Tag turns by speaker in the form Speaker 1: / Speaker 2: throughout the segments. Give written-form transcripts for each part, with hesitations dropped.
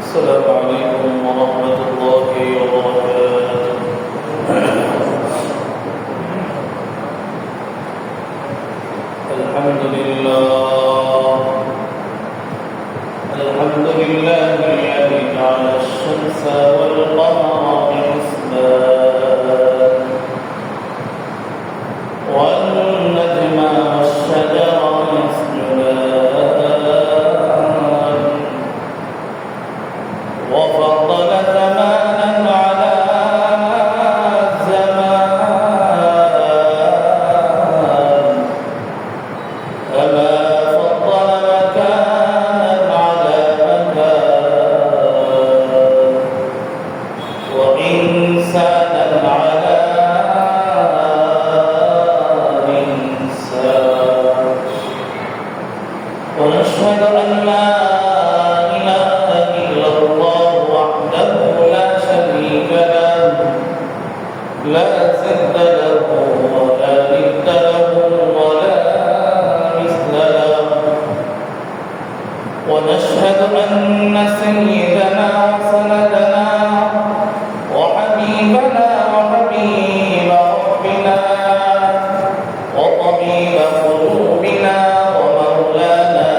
Speaker 1: السلام عليكم ورحمة الله وبركاته. الحمد لله الذي جعل الشمس والقمر بحسبان والنجم والشجر يسجدان وفضل زمانا على زمان كما فضل مكانا على مكان وإنسانا على إنسان ونشهد أن لا لا ضد له ولا ند له ولا مثل له ونشهد أن سيدنا وسندنا وحبيبنا وحبيب ربنا وطبيب قلوبنا ومولانا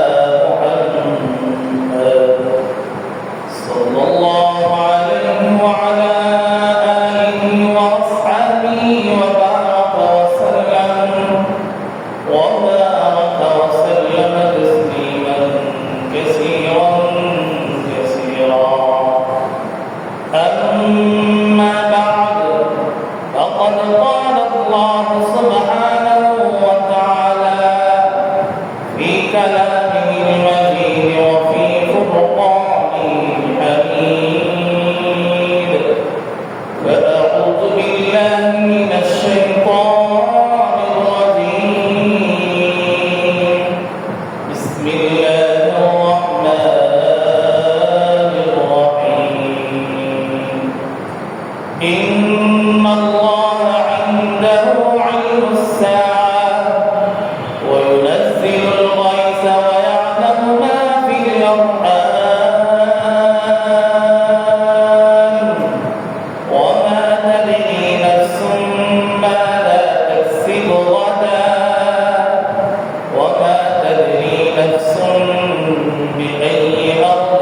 Speaker 1: محمد صلى الله عليه وعلى أما بعد فقد قال الله سبحانه وتعالى في كلامه المجيد وفي فرقانه الحميد فأعوذ بالله من الشيطان الرجيم بسم الله الرحمن الرحيم إن الله عنده علم الساعة وينزل الغيث ويعلم ما في الأرحام وما تدري نفس ماذا تكسب غدا وما تدري نفس بأي أرض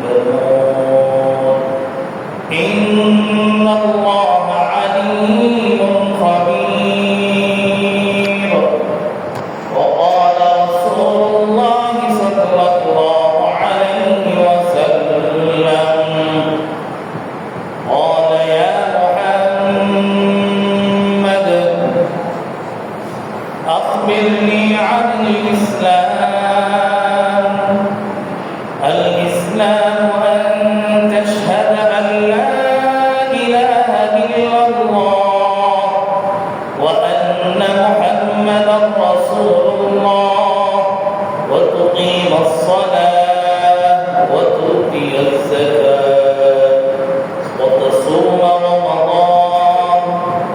Speaker 1: تموت إن الله عليم خبير وقال رسول الله صلى الله عليه وسلم قال يا محمد أخبرني عن الإسلام أن تشهد أن لا إله إلا الله وأن محمدا رسول الله وتقيم الصلاة وتؤتي الزكاة وتصوم رمضان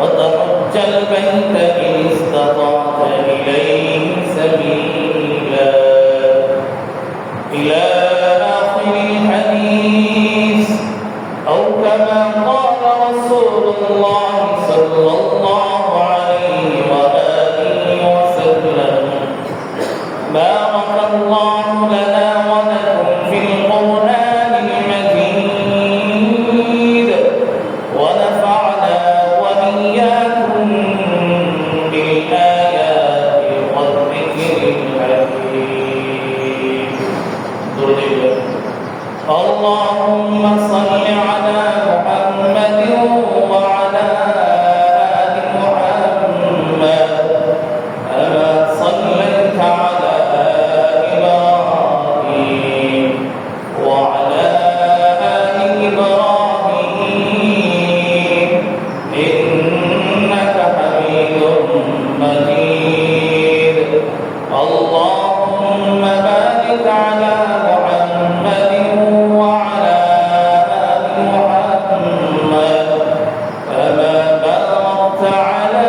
Speaker 1: وتحج البيت إن استطعت إليه سبيلا إلى آخر الحديث أو كما قال رسول الله صلى الله عليه وآله وسلم بارك الله لنا ولكم في القرآن المجيد ونفعنا وإياكم بالآيات والذكر الحكيم اللهم صل على محمد وعلى آل محمد كما صليت على إبراهيم وعلى آل إبراهيم إنك حميد مجيد اللهم بارك على محمد وعلى آل محمد كما باركت على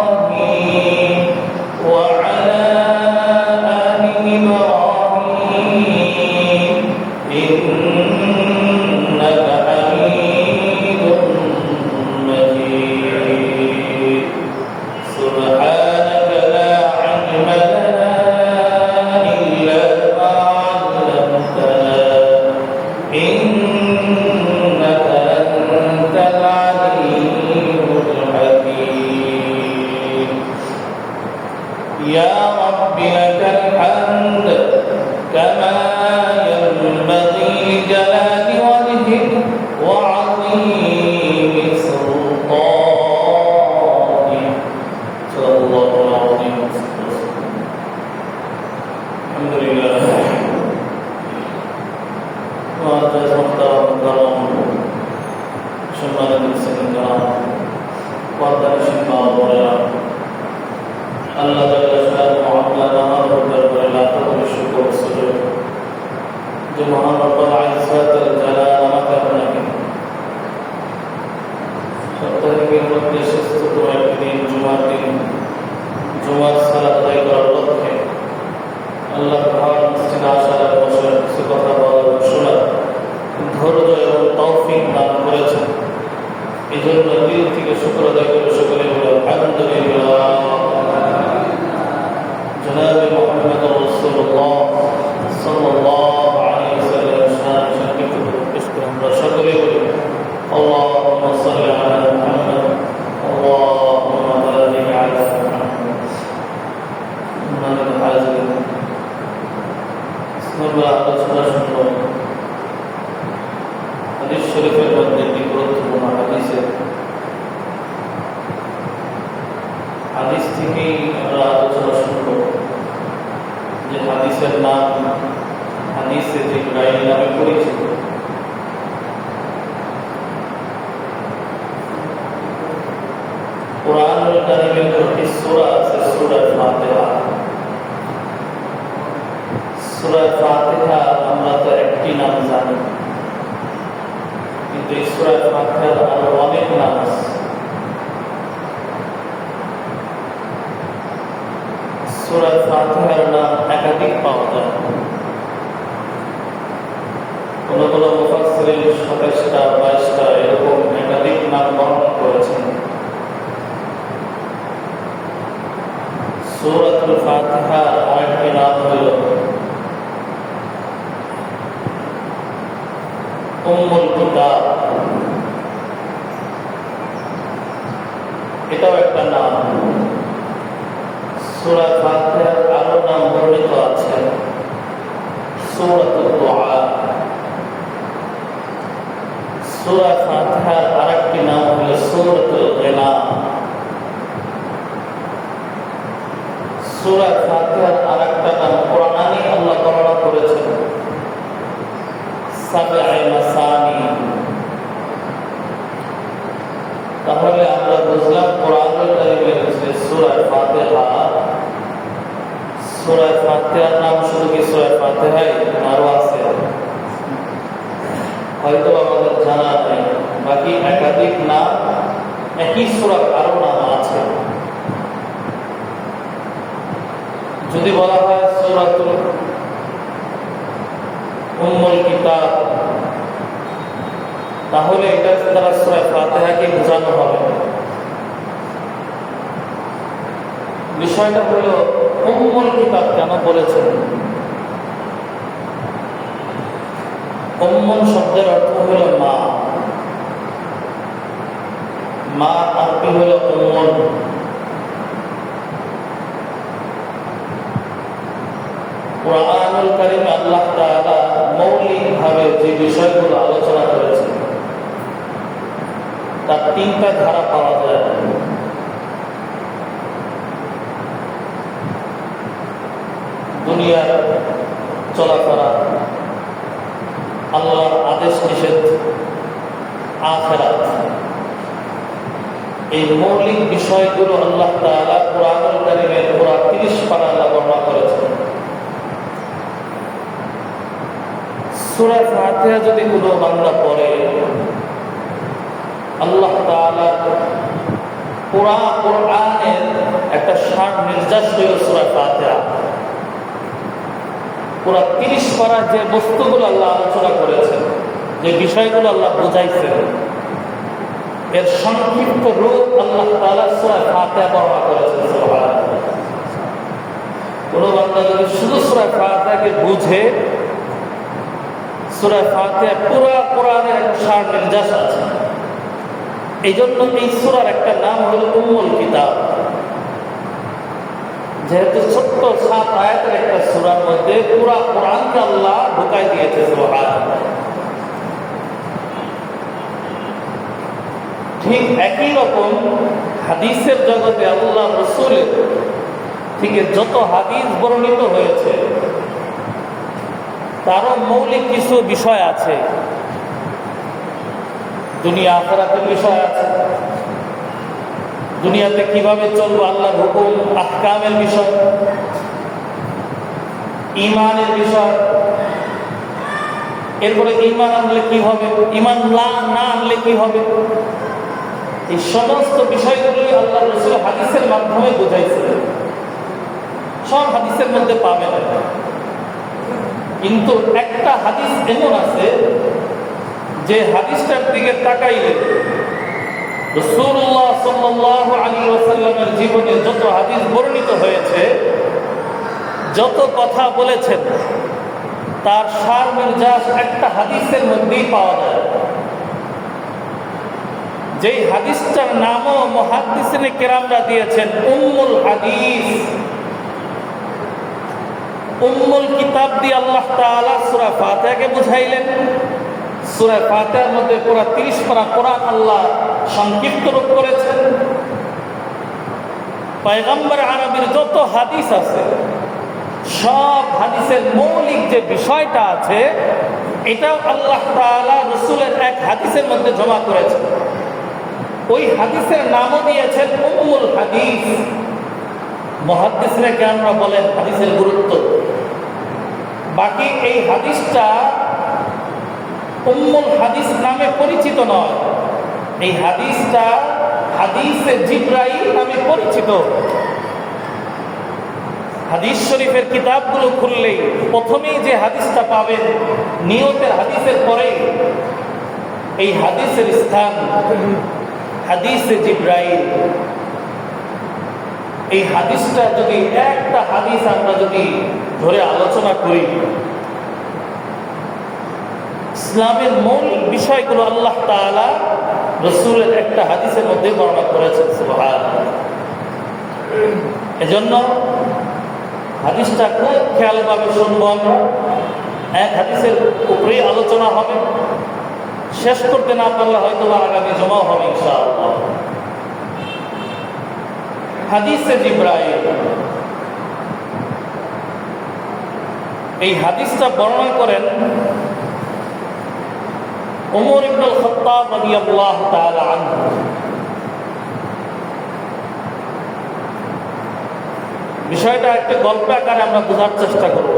Speaker 1: إبراهيم وعلى آل إبراهيم يا رب لك الحمد كما ينبغي لجلال وجهك وعظيم سلطانك صلى الله عليه وسلم. الحمد لله. معزز محترم کرام সম্মানিত মুসলিম کرام পর্দার সীমা বড়রা আল্লাহ তাআলা শাহ মুহাম্মদ আমার দরবারে লাখ কোটি শুকর সুজুদ যে মহান রব্বুল ইজ্জত ওয়াল জালাল আমাকে আপনাকে সপ্তাহের মধ্যে সুস্থ একদিন জুমার দিন জুমার সালাত আদায় করার লক্ষ্যে আল্লাহ ঘর মসজিদে আসার বসে কিছু কথা বলার শোনার ধৈর্য এবং তৌফিক দান করেছেন। এই জন্য দিল থেকে শুকর আদায় করে সকলে বলে আলহামদুলিল্লাহ। জনাবে মুহাম্মদ রাসূলুল্লাহ সাল্লাল্লাহু আলাইহি ওয়াসাল্লাম সংক্ষিপ্ত পেশ করে আমরা সকলে বলি আল্লাহুম্মা সাল্লি আলা মুহাম্মদ আল্লাহুম্মা বারিক আলা মুহাম্মদ। সম্মানিত হাজিরিন, আমরা আলোচনা শুনব হাদিস শরীফের মধ্যে একটি গুরুত্বপূর্ণ হাদিস থেকেই আমরা আলোচনা শুনব যে হাদিসের নাম হাদিসে জিবরাইল নামে পরিচিত। কুরআনুল কারীমের একটি সূরা আছে, সূরা ফাতিহা। সূরা ফাতিহা আমরা তো একটি নাম জানি, কিন্তু এই সূরা ফাতিহার আরো অনেক নাম আছে। সূরা ফাতিহার নাম একাধিক পাওয়া যায়। কোন কোন মুফাসসিরিন ২৭টা ২২টা এরকম একাধিক নাম বর্ণনা করেছেন। সূরাতুল ফাতিহা আরেকটি নাম হল উম্মুল কিতাব, এটাও একটা নাম। সূরা ফাতিহার আরো নাম বর্ণিত আছে, সূরাতুদ দুআ। সূরা ফাতিহার আরেকটি নাম হলো সূরাতুল গিনা। সূরা ফাতিহার আরেকটা নাম কোরআনে আল্লাহ বর্ণনা করেছেন সাবঈ মাসানি। তাহলে আমরা বুঝলাম কোরআনুল কারীমের যে সূরা ফাতিহা, সূরা ফাতিহার নাম শুধু কি সূরা ফাতিহাই আরো আছে, হয়তো আমাদের জানা নেই। বাকি একাধিক নাম, একই সূরার আরো নাম আছে। যদি বলা হয় সূরাতুল উম্মুল কিতাব, তাহলে এটা দ্বারা সূরা ফাতিহাকে বোঝানো হবে। বিষয়টা হলো উম্মুল কিতাব কেন বলেছেন? উম্মুল শব্দের অর্থ হলো মা। মা আরবি হলো উম্মুল। কুরআনুল কারীমে আল্লাহ তাআলা মৌলিকভাবে যে বিষয়গুলো আলোচনা করেছেন তার তিনটা ধারা পাওয়া যায়। দুনিয়ার চলাফেরা, আল্লাহর আদেশ নিষেধ, আখিরাত, এই মৌলিক বিষয়গুলো আল্লাহ তাআলা কুরআনুল কারীমের পুরা 30 পারা আল্লাহ বর্ণনা করেছেন। সূরা ফাতিহা যদি কোনো বান্দা পড়ে, আল্লাহ তাআলা পুরা কোরআনের একটা সার নির্যাস হইল সূরা ফাতিহা। পুরা 30 পারা যে বস্তুগুলো আল্লাহ আলোচনা করেছেন, যে বিষয়গুলো আল্লাহ বুঝাইছেন, এর সংক্ষিপ্ত রূপ আল্লাহ তাআলা সূরা ফাতিহা বর্ণনা করেছেন। সুবহানাল্লাহ। কোন বান্দা যদি শুধু সূরা ফাতিহাকে বুঝে, সূরা ফাতিহা পুরা কোরআনের একটা সার নির্যাস আছে। এই জন্য এই সূরার একটা নাম হলো উম্মুল কিতাব। যেহেতু ছোট্ট 7 আয়াতের একটা সূরার মধ্যে পুরা কোরআনকে আল্লাহ ঢুকাই দিয়েছে। সুবহানাল্লাহ। ঠিক একই রকম হাদিসের জগতে আল্লাহ রাসূলের থেকে যত হাদিস বর্ণিত হয়েছে তারও মৌলিক কিছু বিষয় আছে। দুনিয়া আখিরাতের বিষয় আছে, দুনিয়াতে কিভাবে চলবো আল্লাহর হুকুম আহকামের বিষয়, ঈমানের বিষয়, এরপরে ঈমান আনলে কি হবে, ঈমান না আনলে কি হবে, এই সমস্ত বিষয়গুলি আল্লাহ রাসূল হাদিসের মাধ্যমে বুঝাইছিলেন। সব হাদিসের মধ্যে পাবেন, কিন্তু একটা হাদিস এমন আছে যে হাদিসটার দিকে তাকাইলে রাসূলুল্লাহ সাল্লাল্লাহু আলাইহি ওয়াসাল্লামের জীবনে যত হাদিস বর্ণিত হয়েছে, যত কথা বলেছেন, তার সার নির্যাস একটা হাদিসের মধ্যেই পাওয়া যায়। যেই হাদিসটার নামও মুহাদ্দিসিনে কেরামরা দিয়েছেন উম্মুল হাদিস। উম্মুল কিতাব দিয়ে আল্লাহ তাআলা সূরা ফাতিহাকে বুঝাইলেন। সূরা ফাতিহার মধ্যে পুরা 30 পারা কোরআন আল্লাহ সংক্ষিপ্ত রূপ করেছেন। পয়গম্বর আরবির যত হাদিস আছে, সব হাদিসের মৌলিক যে বিষয়টা আছে, এটাও আল্লাহ তাআলা রাসূলের এক হাদিসের মধ্যে জমা করেছেন। ওই হাদিসের নামও দিয়েছেন উম্মুল হাদিস। মুহাদ্দিসরা কেরামরা বলেন হাদিসের গুরুত্ব। বাকি এই হাদিসটা উম্মুল হাদিস নামে পরিচিত নয়, এই হাদিসটা হাদিসে জিবরাইল নামে পরিচিত। হাদিস শরীফের কিতাবগুলো খুললেই প্রথমেই যে হাদিসটা পাবেন নিয়তের হাদিসের পরেই এই হাদিসের স্থান হাদিসে জিবরাইল। এই হাদিসটা যদি একটা হাদিস আমরা যদি ধরে আলোচনা করি, ইসলামের মৌলিক বিষয়গুলো আল্লাহ তাআলা রাসূলের একটা হাদিসের মধ্যে বর্ণনা করেছেন। সুবহানাল্লাহ। এজন্য হাদিসটা খুব খেয়ালভাবে শুনবো আমরা। এক হাদিসের উপরে আলোচনা হবে, শেষ করতে না পারলে হয়তো আগামী জমা হবে ইনশাআল্লাহ। হাদিসে জিবরাইল, এই হাদিসটা বর্ণনা করেন ওমর ইবনুল খাত্তাব রাদিয়াল্লাহু তাআলা আনহু। বিষয়টা একটা গল্প আকারে আমরা বোঝার চেষ্টা করব।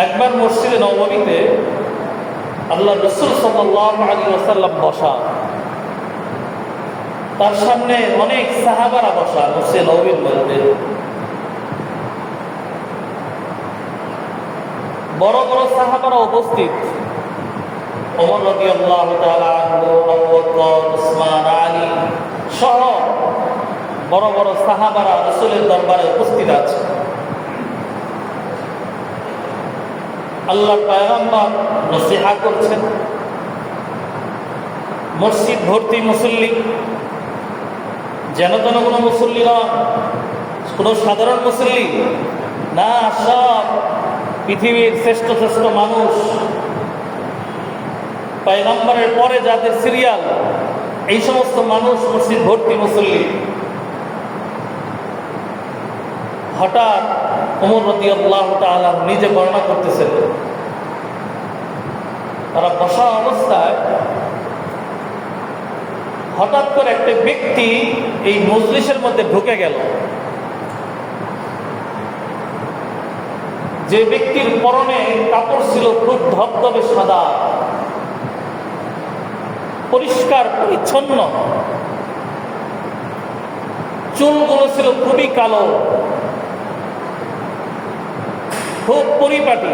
Speaker 1: একবার মসজিদে নববীতে আল্লাহ রাসূল সাল্লাল্লাহু আলাইহি ওয়াসাল্লাম বসা, তার সামনে অনেক সাহাবারা বসা মসজিদে নববীর মধ্যে। বড় বড় সাহাবারা উপস্থিত, ওমর রাদিয়াল্লাহু তাআলা আনহু, আবু বকর, উসমান, আলী সহ বড় বড় সাহাবারা রাসূলের দরবারে উপস্থিত আছে। আল্লাহর পয়গম্বর নসিহত করছেন। মসজিদ ভর্তি মুসল্লি, যেন তেন কোনো মুসল্লি নন, কোনো সাধারণ মুসল্লি না, সব পৃথিবীর শ্রেষ্ঠ শ্রেষ্ঠ মানুষ, পয়গম্বরের পরে যাদের সিরিয়াল, এই সমস্ত মানুষ মসজিদ ভর্তি মুসল্লি। হঠাৎ ওমর রাদিয়াল্লাহু তাআলা নিজে বর্ণনা করতেছেন, তারা বসা অবস্থায় হঠাৎ করে একটা ব্যক্তি এই মজলিসের মধ্যে ঢুকে গেল। যে ব্যক্তির পরনে কাপড় ছিল খুব ধবধবে সাদা, পরিষ্কার পরিচ্ছন্ন, চুলগুলো ছিল খুবই কালো, খুব পরিপাটি।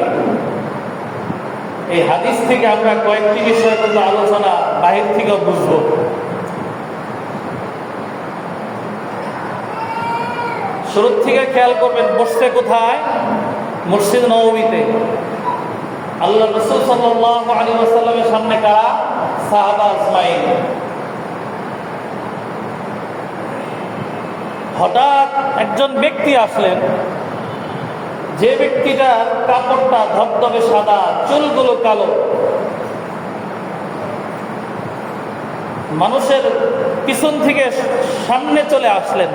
Speaker 1: এই হাদিস থেকে আমরা কয়েকটি বিষয় করলে আলোচনা বাহির থেকেও বুঝব। শুরু থেকে খেয়াল করবেন, বসছে কোথায়? মসজিদ নববীতে। আল্লাহ রাসূল সাল্লাল্লাহু আলাইহি ওয়াসাল্লামের সামনে কারা? সাহাবা আজমাইন। হঠাৎ একজন ব্যক্তি আসলেন, যে ব্যক্তিটা কাপড়টা ধবধবে সাদা, চুলগুলো কালো, মানুষের পিছন থেকে সামনে চলে আসলেন।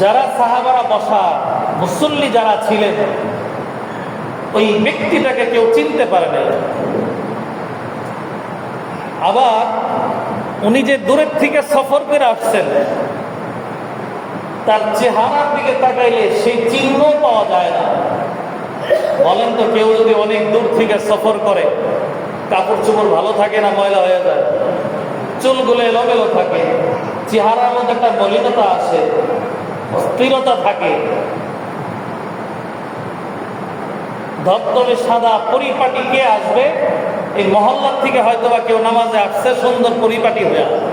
Speaker 1: যারা সাহাবারা বসা মুসল্লি যারা ছিলেন, ওই ব্যক্তিটাকে কেউ চিনতে পারে নাই। আবার উনি যে দূরের থেকে সফর করে আসছেন, তার চেহারার দিকে তাকাইলে সেই চিহ্ন পাওয়া যায় না। বলেন তো, কেউ যদি অনেক দূর থেকে সফর করে, কাপড় চোপড় ভালো থাকে না ময়লা হয়ে যায়, চুলগুলো এলোমেলো থাকে, চেহারার মধ্যে একটা মলিনতা আসে, স্থিরতা থাকে, ধবধবে সাদা পরিপাটি কে আসবে? এই মহল্লার থেকে হয়তো বা কেউ নামাজে আসছে, সুন্দর পরিপাটি হয়ে আসবে।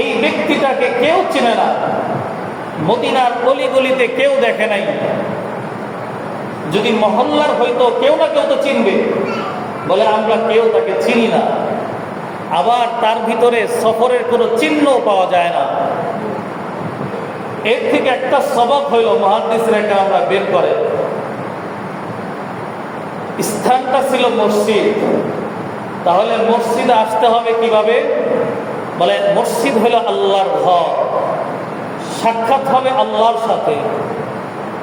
Speaker 1: এই ব্যক্তিটাকে কেউ চেনে না, মদিনার গলিগলিতে কেউ দেখে নাই। যদি মহল্লার হয়তো কেউ না কেউ তো চিনবে, বলে আমরা কেউ তাকে চিনি না। আবার তার ভিতরে সফরের কোনো চিহ্ন পাওয়া যায় না। এর থেকে একটা সবক হইল মুহাদ্দিসরা আমরা বের করে, স্থানটা ছিল মসজিদ, তাহলে মসজিদে আসতে হবে কিভাবে? বলে মসজিদ হলো আল্লাহর ঘর, সাক্ষাৎ হবে আল্লাহর সাথে।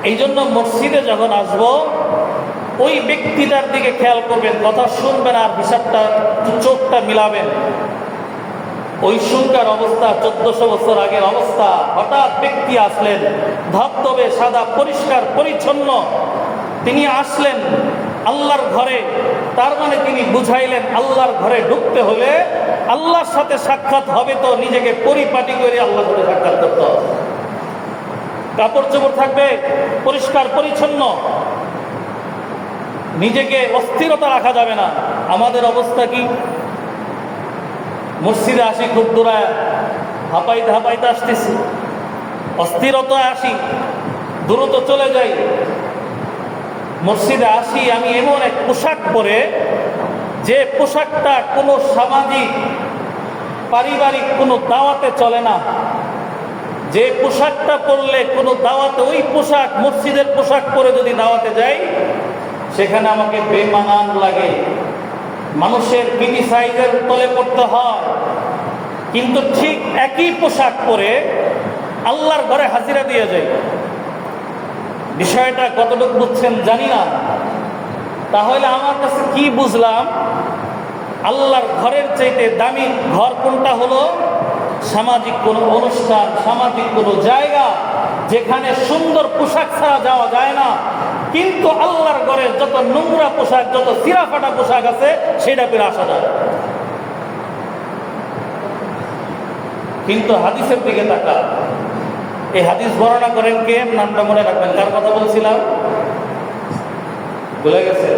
Speaker 1: এই জন্য মসজিদে যখন আসব, ওই ব্যক্তিটার দিকে খেয়াল করবেন, কথা শুনবেন আর হিসাবটা চোখটা মিলাবেন। ওই সুন্দর অবস্থা 1400 বছর আগের অবস্থা। হঠাৎ ব্যক্তি আসলেন, ধবধবে সাদা, পরিষ্কার পরিচ্ছন্ন, তিনি আসলেন আল্লাহর ঘরে। তার মানে তিনি বুঝাইলেন, আল্লাহর ঘরে ঢুকতে হলে আল্লাহর সাথে সাক্ষাৎ হবে, তো নিজেকে পরিপাটি করে আল্লাহর সাথে সাক্ষাৎ করতে হবে। কাপড় চোপড় থাকবে পরিষ্কার পরিচ্ছন্ন, নিজেকে অস্থিরতা রাখা যাবে না। আমাদের অবস্থা কি? মসজিদে আসি খুব দূরায়, হাঁপাইতে হাঁপাইতে আসতেছি, অস্থিরতা আসি, দ্রুত চলে যাই। মসজিদে আসি আমি এমন এক পোশাক পরে, যে পোশাকটা কোনো সামাজিক পারিবারিক কোনো দাওয়াতে চলে না। যে পোশাকটা পরলে কোনো দাওয়াতে, ওই পোশাক মসজিদের পোশাক পরে যদি দাওয়াতে যাই, সেখানে আমাকে বেমানান লাগে, মানুষের ক্রিটিসাইজের তলে পড়তে হয়। কিন্তু ঠিক একই পোশাক পরে আল্লাহর ঘরে হাজিরা দিয়ে যায়। বিষয়টা কতটুকু বুঝছেন জানি না। তাহলে আমার কাছে কি বুঝলাম? আল্লাহর ঘরের চাইতে দামি ঘর কোনটা হলো? সামাজিক কোনো অনুষ্ঠান, সামাজিক কোনো জায়গা যেখানে সুন্দর পোশাক ছাড়া যাওয়া যায় না। কিন্তু আল্লাহর ঘরের যত নোংরা পোশাক, যত চিরা ফাটা পোশাক আছে, সেটা পেরে আসা যায়। কিন্তু হাদিসের দিকে তাকা, এই হাদিস বর্ণনা করেন কে? নামটা মনে রাখবেন। কার কথা বলছিলাম? ভুলে গেছে?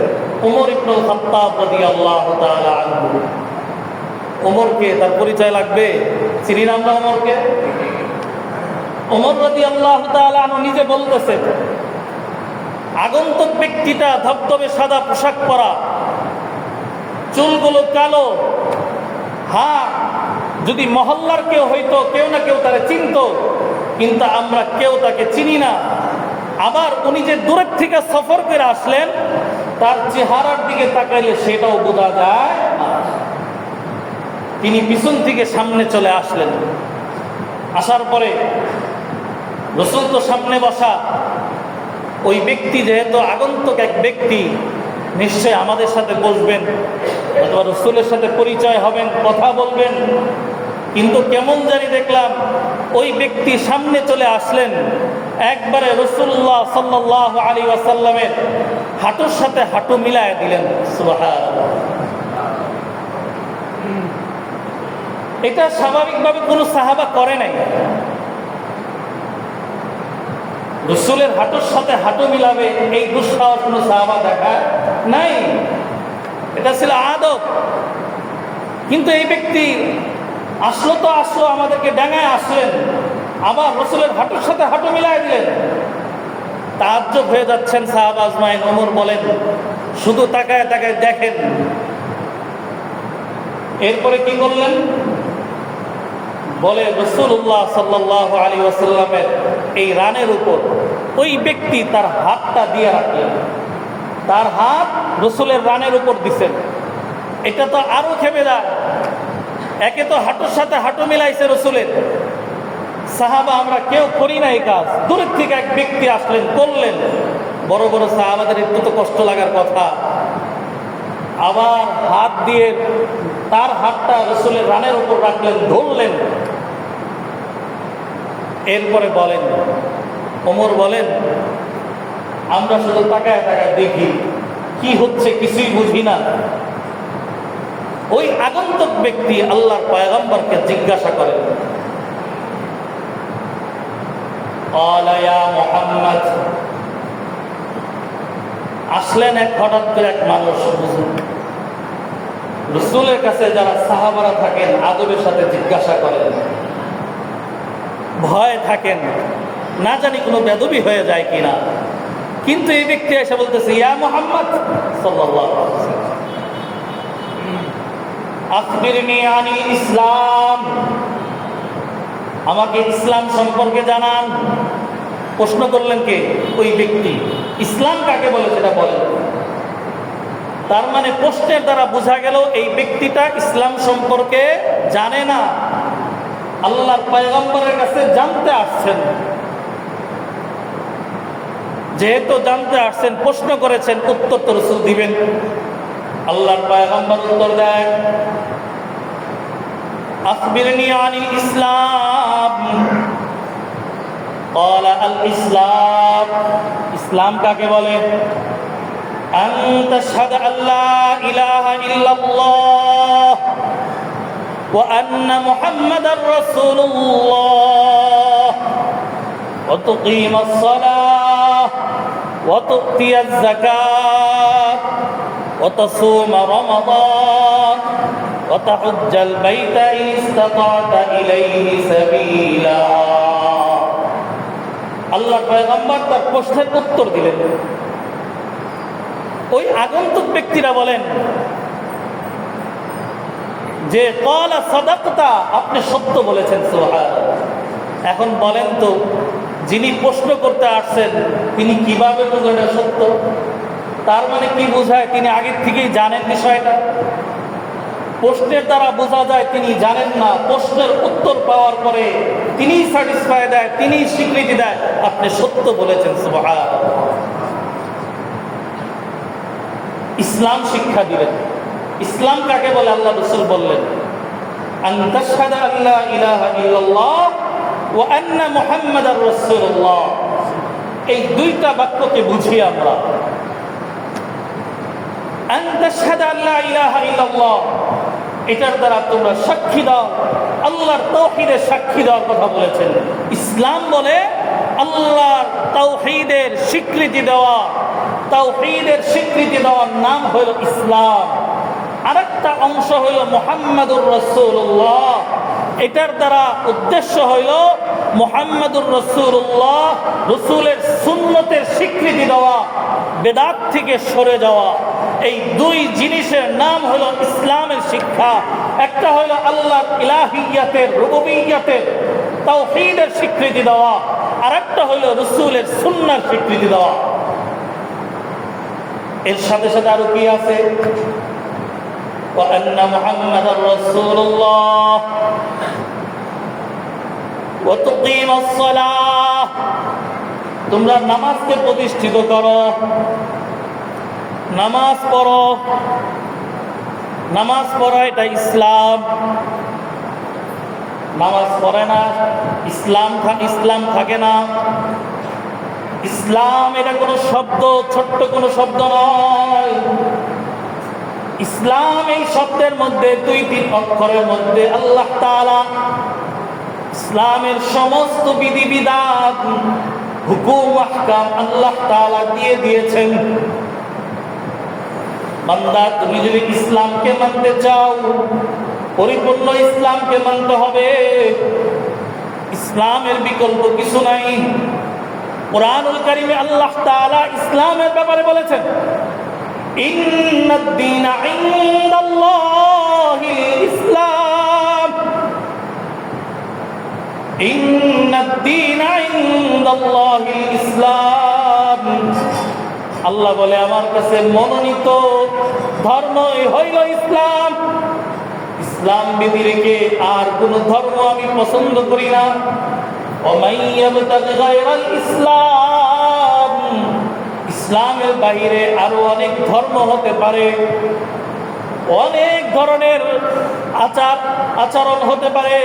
Speaker 1: ওমর ইবনুল খাত্তাব রাদিয়াল্লাহু তাআলা আনহু। ওমরকে তার পরিচয় লাগবে, চিনি না আমরা ওমরকে? ওমর রাদিয়াল্লাহু তাআলা আনহু নিজে বলতেছে, আগন্তুক ব্যক্তিটা ধবধবে সাদা পোশাক পরা, চুলগুলো কালো। হ্যাঁ, যদি মহল্লার কেউ হইতো, কেউ না কেউ তারা চিনত, কিন্তু আমরা কেউ তাকে চিনি না। আবার উনি যে দূরের থেকে সফর করে আসলেন, তার চেহারার দিকে তাকাইলে সেটাও বোঝা যায় না। তিনি পিছন থেকে সামনে চলে আসলেন। আসার পরে রাসূল তো সামনে বসা, ওই ব্যক্তি যেহেতু আগন্তুক এক ব্যক্তি, নিশ্চয় আমাদের সাথে বসবেন অথবা রাসূলের সাথে পরিচয় হবেন, কথা বলবেন। কিন্তু কেমন জানি দেখলাম ওই ব্যক্তি সামনে চলে আসলেন, একবারে রাসূলুল্লাহ সাল্লাল্লাহু আলাইহি ওয়াসাল্লামের হাঁটুর সাথে হাঁটু মিলায় দিলেন। সুবহানাল্লাহ। এটা স্বাভাবিকভাবে কোনো সাহাবা করে নাই। রাসূলের হাঁটুর সাথে হাঁটু মিলাবে এই দুঃসাহস কোনো সাহাবা দেখা নাই, এটা ছিল আদব। কিন্তু এই ব্যক্তি আসলো তো আসলো, আমাদেরকে ডাঙায় আসলেন, আবার রাসূলের হাঁটুর সাথে হাঁটু মিলাই দিলেন। তাজ্জব হয়ে যাচ্ছেন সাহাবা আজমাইন। ওমর বলেন, শুধু তাকায় তাকায় দেখেন, এরপরে কি করলেন? বলে রাসূলুল্লাহ সাল্লাল্লাহু আলাইহি ওয়াসাল্লামের এই রানের উপর ওই ব্যক্তি তার হাতটা দিয়ে রাখলেন, তার হাত রসুলের রানের উপর দিছেন। এটা তো আরো খেপে যায়। একে তো হাঁটুর সাথে হাঁটু মিলাইছে রসুলের, সাহাবা আমরা কেউ করি না এই কাজ, দূরের থেকে এক ব্যক্তি আসলেন করলেন। বড় বড় সাহাবাদের একটু তো কষ্ট লাগার কথা। আবার হাত দিয়ে তার হাতটা রসুলের রানের উপর রাখলেন, ধরলেন। এরপরে বলেন, ওমর বলেন, আমরা শুধু তাকায় তাকায় দেখি কি হচ্ছে, কিছুই বুঝি না। ওই আগন্তুক ব্যক্তি আল্লাহর পয়গম্বরকে জিজ্ঞাসা করেন, মুহাম্মদ, আসলেন এক হঠাৎ করে এক মানুষ, রসুলের কাছে যারা সাহাবারা থাকেন আদবের সাথে জিজ্ঞাসা করেন, ভয় থাকেন, না জানি কোনো বেদবি হয়ে যায় কিনা। কিন্তু এই ব্যক্তি এসে বলতেছে, ইয়া মুহাম্মদ সাল্লাল্লাহু আলাইহি ওয়াসাল্লাম, আখবিরনি আনিল ইসলাম, আমাকে ইসলাম সম্পর্কে জানান। প্রশ্ন করলেন কে? ওই ব্যক্তি। ইসলাম কাকে বলে সেটা বলেন। তার মানে প্রশ্নের দ্বারা বোঝা গেল এই ব্যক্তিটা ইসলাম সম্পর্কে জানে না, আল্লাহর পয়গম্বরের কাছে জানতে আসছেন। যেহেতু জানতে আসছেন, প্রশ্ন করেছেন, উত্তর তো রাসূল দিবেন। আল্লাহর পয়গম্বর উত্তর দেয়, আখবিরনি আনিল ইসলাম। قال الاسلام, ইসলাম কাকে বলে? আন তাশহাদা আল্লা ইলাহা ইল্লাল্লাহ ওয়া আন্না মুহাম্মাদার রাসূলুল্লাহ ওয়া তুকিমাস সালাহ ওয়া তু'তিয়াজ যাকাত ওয়া তাসুমা রমাদান ওয়া তাহুজ্জাল বাইতা ইন ইসতাতা'তা ইলাইহি সাবিলা। আল্লাহর পয়গম্বর তার প্রশ্নের উত্তর দিলেন। ওই আগন্তুক ব্যক্তিরা বলেন যে ক্বালা সাদাকতা, আপনি সত্য বলেছেন। সুবহানাল্লাহ। এখন বলেন তো, যিনি প্রশ্ন করতে আসছেন তিনি কিভাবে বুঝলেন এটা সত্য? তার মানে কি বোঝায়? তিনি আগের থেকেই জানেন বিষয়টা। প্রশ্নের দ্বারা বোঝা যায় তিনি জানেন না। প্রশ্নের উত্তর পাওয়ার পরে তিনি স্যাটিসফাই দেয়, তিনি স্বীকৃতি দেয়, আপনি সত্য বলেছেন। সুবহানাল্লাহ। ইসলাম শিক্ষা দিলেন। ইসলাম কাকে বলে আল্লাহ রাসূল বললেন, আন তাশহাদা আল্লা ইলাহা ইল্লাল্লাহ ওয়া আন্না মুহাম্মাদার রাসূলুল্লাহ। এই দুইটা বাক্যকে বুঝি আমরা। আন তাশহাদা আল্লা ইলাহা ইল্লাল্লাহ, এটার দ্বারা তোমরা সাক্ষী দাও, আল্লাহর তাওহীদের সাক্ষী দেওয়ার কথা বলেছেন। ইসলাম বলে আল্লাহর তাওহীদের স্বীকৃতি দেওয়া। তাওহীদের স্বীকৃতি দেওয়ার নাম হলো ইসলাম। আরেকটা অংশ হইল মুহাম্মাদুর রাসূলুল্লাহ। এটার দ্বারা উদ্দেশ্য হইল মুহাম্মাদুর রাসূলুল্লাহ, রাসূলের সুন্নতের স্বীকৃতি দেওয়া, বেদাত থেকে সরে যাওয়া। এই দুই জিনিসের নাম হলো ইসলামের শিক্ষা। একটা হলো আল্লাহর ইলাহিয়াতের, রুবুবিয়্যাতের, তাওহীদের স্বীকৃতি দেওয়া, আর একটা হলো রাসূলের সুন্নাহর স্বীকৃতি দেওয়া। এর সাথে সাথে আরো কি আছে? ওয়া আন্না মুহাম্মাদার রাসূলুল্লাহ ওয়া তুকিমাস সালাহ, তোমরা নামাজকে প্রতিষ্ঠিত করো, নামাজ পড়ো। নামাজ পড়া এটা ইসলাম। নামাজ পড়ে না ইসলাম থাকে না। ইসলাম এটা কোনো শব্দ, ছোট্ট কোনো শব্দ নয়। ইসলাম এই শব্দের মধ্যে 2-3 অক্ষরের মধ্যে আল্লাহ তাআলা ইসলামের সমস্ত বিধিবিধান, হুকুম, আহকাম আল্লাহ তাআলা দিয়ে দিয়েছেন। বান্দা, তুমি যদি ইসলামকে মানতে চাও, পরিপূর্ণ ইসলামকে মানতে হবে। ইসলামের বিকল্প কিছু নাই। কুরআনুল কারীমে আল্লাহ তাআলা ইসলামের ব্যাপারে বলেছেন, ইন্নাদ দীনা ইনদাল্লাহিল ইসলাম, ইন্নাদ দীনা ইনদাল্লাহিল ইসলাম। আল্লাহ বলে আমার কাছে মনোনীত ধর্মই হইল ইসলাম। ইসলাম বিধি রেখে আর কোন ধর্ম আমি পছন্দ করি না। ইসলাম, ইসলামের বাইরে আরো অনেক ধর্ম হতে পারে, অনেক ধরনের আচরণ হতে পারে,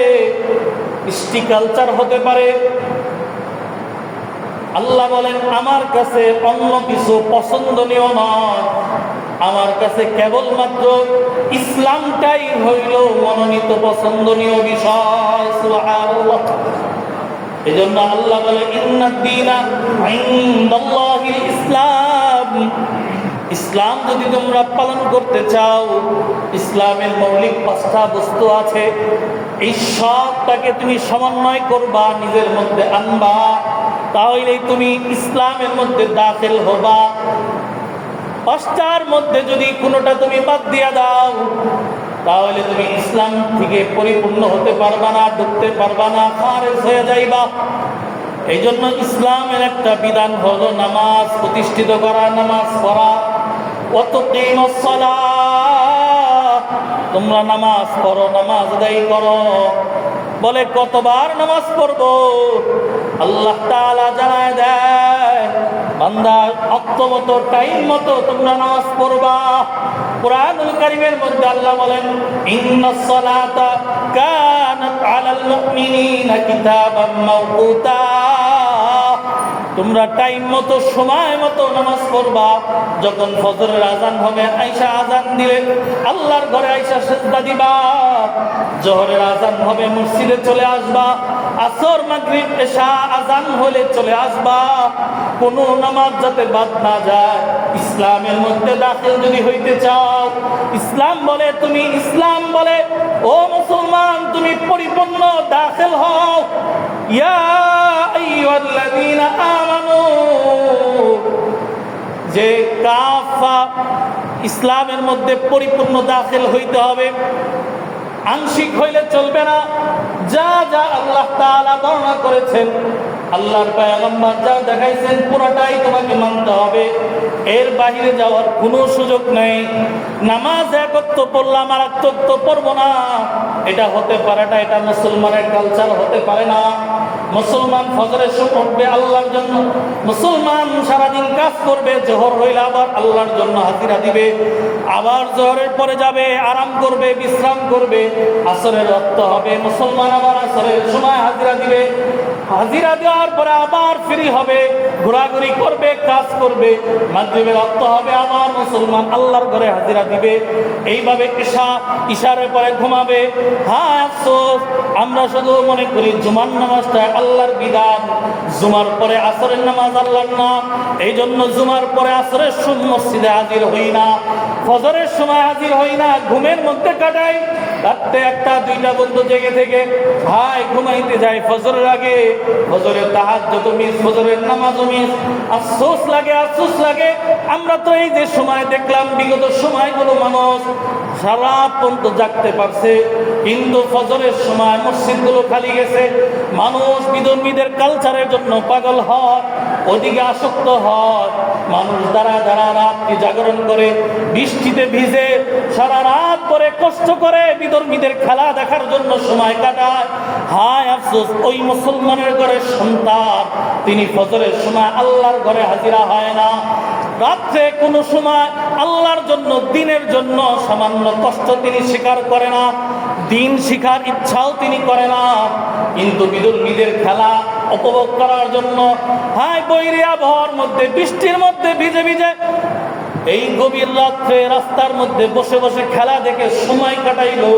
Speaker 1: কৃষ্টি কালচার হতে পারে। আল্লাহ বলেন আমার কাছে অন্য কিছু পছন্দনীয় নয়, আমার কাছে কেবলমাত্র ইসলামটাই হইল মনোনীত পছন্দনীয় বিষয়। সুবহানাল্লাহ। এজন্য আল্লাহ বলে ইন্নাদ দীনা ইনদাল্লাহিল ইসলাম। ইসলাম যদি তোমরা পালন করতে চাও, ইসলামের মৌলিক 5টা বস্তু আছে, এই সবটাকে তুমি সমন্বয় করবা, নিজের মধ্যে আনবা, তাহলেই তুমি ইসলামের মধ্যে দাখিল হবা। 5টার মধ্যে যদি কোনোটা তুমি বাদ দিয়া দাও, তাহলে তুমি ইসলাম থেকে পরিপূর্ণ হতে পারবা না, ঢুকতে পারবা না, খারেজ হয়ে যাইবা। এই জন্য ইসলামের একটা বিধান হলো নামাজ প্রতিষ্ঠিত করা, নামাজ পড়া। ওয়াতুকিমুস সালাহ, তোমরা নামাজ পড়ো, নামাজ আদায় করো। বলে কতবার নামাজ পড়বো? আল্লাহ তাআলা জানায় দেয়, বান্দা ওয়াক্ত মতো, টাইম মতো তোমরা নামাজ পড়বা। কুরআনুল কারীমের মধ্যে আল্লাহ বলেন ইন্নাস সালাতা কানাত আলাল মুমিনিনা কিতাবাম মাওকুতা। তোমরা টাইম মতো, সময় মতো নামাজ পড়বা। যখন ফজরের আজান হবে, আয়েশা আজান দিলে আল্লাহর ঘরে আয়েশা সিজদা দিবা। জোহরের আজান হবে, মসজিদে চলে আসবা। আসর, মাগরিব, এশা আজান হলে চলে আসবা। কোনো নামাজ যাতে বাদ না যায়। ইসলামের মধ্যে দাখিল যদি হইতে চাও, ইসলাম বলে তুমি, ইসলাম বলে ও মুসলমান তুমি পরিপূর্ণ দাখিল হও। ইয়া আইয়ুহাল্লাযীনা আমানু, যে কাফা, ইসলামের মধ্যে পরিপূর্ণ দাখিল হইতে হবে, আংশিক হইলে চলবে না। যা যা আল্লাহ তাআলা বর্ণনা করেছেন, আল্লাহর পয়গম্বর যা দেখাইছেন, পুরোটাই তোমাকে মানতে হবে, এর বাইরে যাওয়ার কোনো সুযোগ নেই। নামাজ একত্র পড়লাম আর একত্র পড়বো না, এটা হতে পারে না, এটা মুসলমানের কালচার হতে পারে না। মুসলমান ফজরের সময় উঠবে আল্লাহর জন্য, মুসলমান সারাদিন কাজ করবে, জোহর হইলে আবার আল্লাহর জন্য হাজিরা দিবে, আবার জোহরের পরে যাবে, আরাম করবে, বিশ্রাম করবে, আসরের রক্ত হবে, মুসলমান আবার আসরের সময় হাজিরা দিবে, হাজিরা দেওয়ার পরে আবার ফ্রি হবে, ঘোরাঘুরি করবে, কাজ করবে, মাগরিবের রক্ত হবে, আবার মুসলমান আল্লাহর ঘরে হাজিরা দিবে। এইভাবে ইশার পরে ঘুমাবে। হ্যাঁ, আফসোস, আমরা শুধু মনে করি জুমার নামাজটা আল্লাহর বিধান, জুমার পরে আসরের নামাজ আল্লাহর না। এই জন্য জুমার পরে আসরের মসজিদে হাজির হই না, ফজরের সময় হাজির হই না, ঘুমের মধ্যে কাটাই। রাত্রে 1টা 2টা বন্ধু জেগে থেকে ভাই ঘুমাইতে যায় ফজরের আগে, ফজরের তাহাজ্জুদ মিস, ফজরের নামাজ মিস। আফসোস লাগে, আফসোস লাগে। আমরা তো এই যে সময় দেখলাম, বিগত সময়গুলো মানুষ সারা পর্যন্ত জাগতে পারছে, কিন্তু ফজরের সময় মসজিদগুলো খালি গেছে। মানুষ বিধর্মীদের কালচারের জন্য পাগল হয়, ওদিকে আসক্ত হয়। মানুষ দাঁড়া দাঁড়া রাত্রি জাগরণ করে, বৃষ্টিতে ভিজে সারা রাত পরে কষ্ট করে বিধর্মীদের খেলা দেখার জন্য সময় কাটায়। হায় আফসোস, ওই মুসলমানের ঘরের সন্তান, তিনি ফজরের সময় আল্লাহর ঘরে হাজিরা হয় না। রাত্রে কোনো সময় আল্লাহর জন্য, দিনের জন্য সামান্য কষ্ট তিনি স্বীকার করে না, দিন শিখার ইচ্ছাও তিনি করে না, কিন্তু বিধর্মীদের খেলা উপভোগ করার জন্য হায় বৈরী আবহাওয়ার মধ্যে, বৃষ্টির মধ্যে ভিজে ভিজে এই গভীর রাত্রে রাস্তার মধ্যে বসে বসে খেলা দেখে সময় কাটাইলো।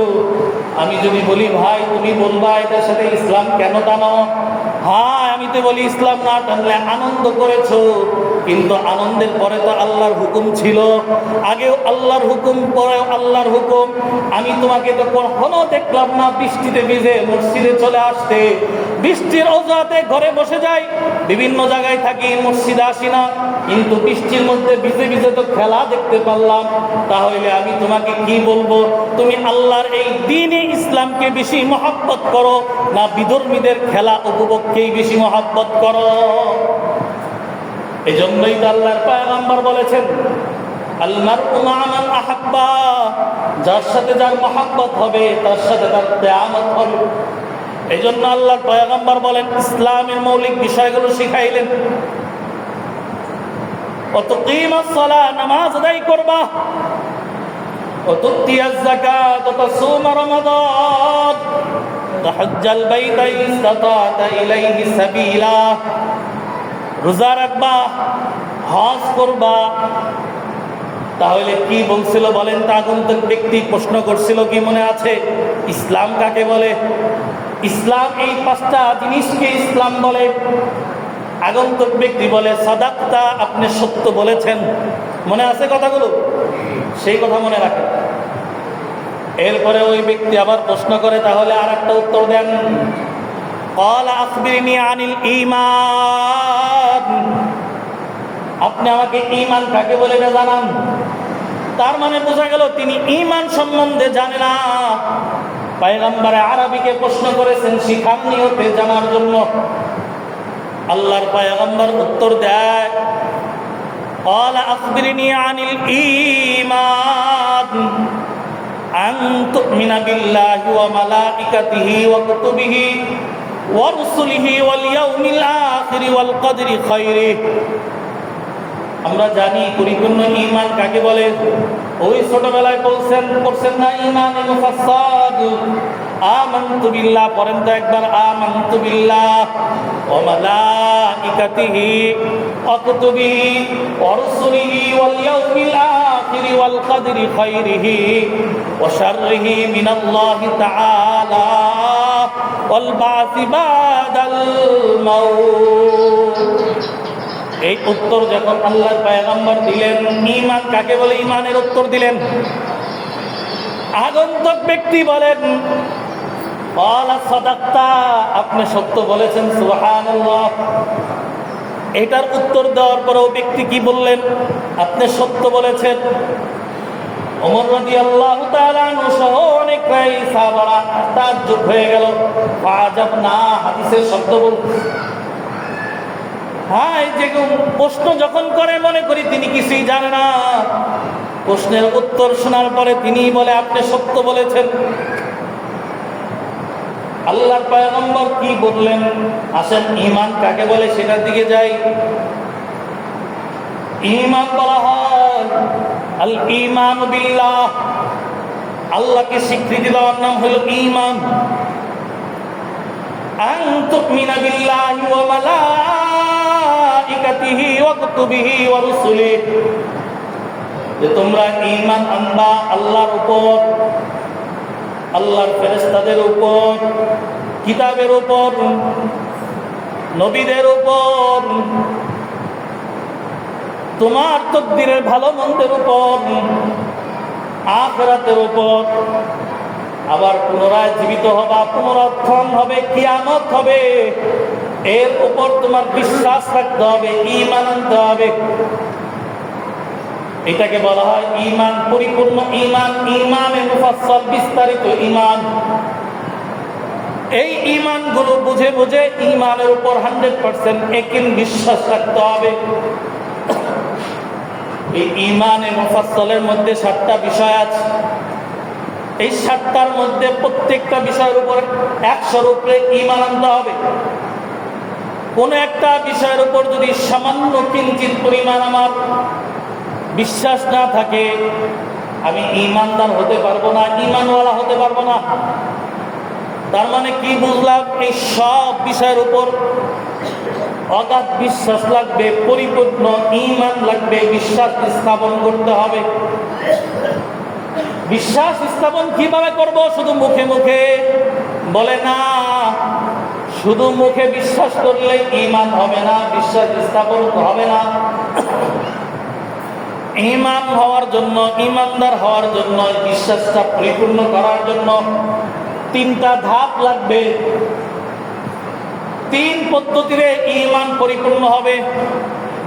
Speaker 1: আমি যদি বলি ভাই তুমি বলবা এটার সাথে ইসলাম কেন টানো? হ্যাঁ, আমি তো বলি ইসলাম না টানলে আনন্দ করেছো, কিন্তু আনন্দের পরে তো আল্লাহর হুকুম ছিল, আগেও আল্লাহর হুকুম, পরেও আল্লাহর হুকুম। আমি তোমাকে তো কখনো দেখলাম না বৃষ্টিতে ভিজে মসজিদে চলে আসতে। বৃষ্টির অজুহাতে ঘরে বসে যাই, বিভিন্ন জায়গায় থাকি, মসজিদে আসি না, কিন্তু বৃষ্টির মধ্যে ভিজে ভিজে তো খেলা দেখতে পারলাম। তাহলে আমি তোমাকে কি বলবো, তুমি আল্লাহর এই দ্বীনে ইসলামকে বেশি মহব্বত করো না বিধর্মীদের খেলা উপভোগকেই বেশি মহব্বত করো? এই জন্যই তো আল্লাহর পয়গম্বর বলেছেন, আল মারউ মা মান আহাব্বা, যার সাথে যার মহব্বত হবে তার সাথে তার কিয়ামত হবে। এই জন্য আল্লাহর পয়গম্বর বলেন, ইসলামের মৌলিক বিষয়গুলো শিখাইলেন। ওয়াতুকিমাস সালাহ, নামাজ আদায় করবা, ওয়াতুতিয়াজ যাকাত, ওয়াতাসুমা রমাদান, তাহাজ্জাল বাইতা ইসতাতা ইলাইহি সাবিলা, রোজা রাখবা, হজ করবা। তাহলে কি বলছিল বলেন তো? আগন্তুক ব্যক্তি প্রশ্ন করছিল, কি মনে আছে? ইসলাম কাকে বলে? ইসলাম এই পাঁচটা জিনিসকে ইসলাম বলে। আগন্তুক ব্যক্তি বলে, সাদাক্তা, আপনি সত্য বলেছেন। মনে আছে কথাগুলো? সেই কথা মনে রাখেন। এরপরে ওই ব্যক্তি আবার প্রশ্ন করে, তাহলে আর একটা উত্তর দেন। ক্বালা আখবিরনি আনিল ঈমান, আপনি আমাকে ঈমান কাকে বলে এটা জানান। তার মানে বোঝা গেল তিনি ঈমান সম্বন্ধে জানে না। পয়গম্বরে আরবিকে প্রশ্ন করেছেন শিখার নিয়তে, জানার জন্য। আল্লাহর পয়গম্বর উত্তর দেয়, ক্বালা আখবিরনি আনিল ঈমান আন তুমিনা বিল্লাহি ওয়া মালাইকাতিহি ওয়া কুতুবিহি ওয়া রুসুলিহি ওয়াল ইয়াউমিল আখির ওয়াল কদরি খায়রিহি। আমরা জানি পরিপূর্ণ ঈমান কাকে বলে। ওই ছোটবেলায় পড়ছেন না ঈমানে মুফাসসাল, আমানতু বিল্লাহ, পড়েন তো একবার, আমানতু বিল্লাহ ওয়া মালাইকাতিহি ওয়া কুতুবিহি ওয়া রুসুলিহি ওয়াল ইয়াউমিল আখির ওয়াল কদরি খায়রিহি ওয়া শাররিহি মিনাল্লাহি তাআলা ওয়াল বাসি বাদাল মাউত। এই উত্তর যখন আল্লাহর পয়গম্বর দিলেন, ঈমান কাকে বলে ঈমানের উত্তর দিলেন। আগন্তুক ব্যক্তি বলেন, ক্বালা সাদাক্তা, আপনি সত্য বলেছেন, সুবহানাল্লাহ। এটার উত্তর দেওয়ার পরেও ব্যক্তি কি বললেন? আপনি সত্য বলেছেন। ওমর রাদিয়াল্লাহু তাআলা আনহু সহ অনেক সাহাবারা তাজ্জুব হয়ে গেল। ফাজাবনা, হাদিসের শব্দ বলতে, হ্যাঁ, যে প্রশ্ন যখন করে মনে করি তিনি কিছুই জানে না। প্রশ্নের উত্তর শোনার পরে তিনি বলে, আপনি সত্য বলেছেন। আল্লাহর পয়গম্বর কি বললেন? আসেন ঈমান কাকে বলে সেটার দিকে যাই। ঈমান বলা হয় আল ঈমান বিল্লাহ, আল্লাহকে স্বীকৃতি দেওয়ার নাম হলো ঈমান। আন তুমিনা বিল্লাহি ওয়া মালাইকাতিহি ওয়া কুতুবিহি ওয়া রুসুলিহি, যে তোমরা ঈমান আনবা আল্লাহর উপর, আল্লাহর ফেরেশতাদের উপর, কিতাবের উপর, নবীদের উপর, তোমার তকদিরের ভালো মন্দের উপর, আখিরাতের উপর। আবার পুনরায় জীবিত হবা, পুনরুত্থান হবে, কিয়ামত হবে, এর উপর তোমার বিশ্বাস রাখতে হবে, ঈমান আনতে হবে। এটাকে বলা হয় ঈমান, পরিপূর্ণ ঈমান, ঈমানে মুফাসসাল, বিস্তারিত ঈমান। এই ঈমানগুলো বুঝে বুঝে ঈমানের উপর 100% একিন বিশ্বাস রাখতে হবে। এই ঈমানে মুফাসসালের মধ্যে 7টা বিষয় আছে। এই 7টার মধ্যে প্রত্যেকটা বিষয়ের উপর 100-র উপরে ঈমান আনতে হবে। কোন একটা বিষয়ের উপর যদি সামান্য কিঞ্চিত পরিমাণ আমার বিশ্বাস না থাকে, আমি ঈমানদার হতে পারবো না, ঈমানওয়ালা হতে পারবো না। তার মানে কি বুঝলাম? এই সব বিষয়ের উপর অগাধ বিশ্বাস লাগবে, পরিপূর্ণ ঈমান লাগবে, বিশ্বাস স্থাপন করতে হবে। বিশ্বাস স্থাপন কিভাবে করব? শুধু মুখে মুখে বলে না, শুধু মুখে বিশ্বাস করলে ঈমান হবে না, বিশ্বাস স্থাপন হবে না। ঈমান হওয়ার জন্য, ঈমানদার হওয়ার জন্য, বিশ্বাসটা পরিপূর্ণ করার জন্য 3টা ধাপ লাগবে। 3 পদ্ধতিতে ঈমান পরিপূর্ণ হবে।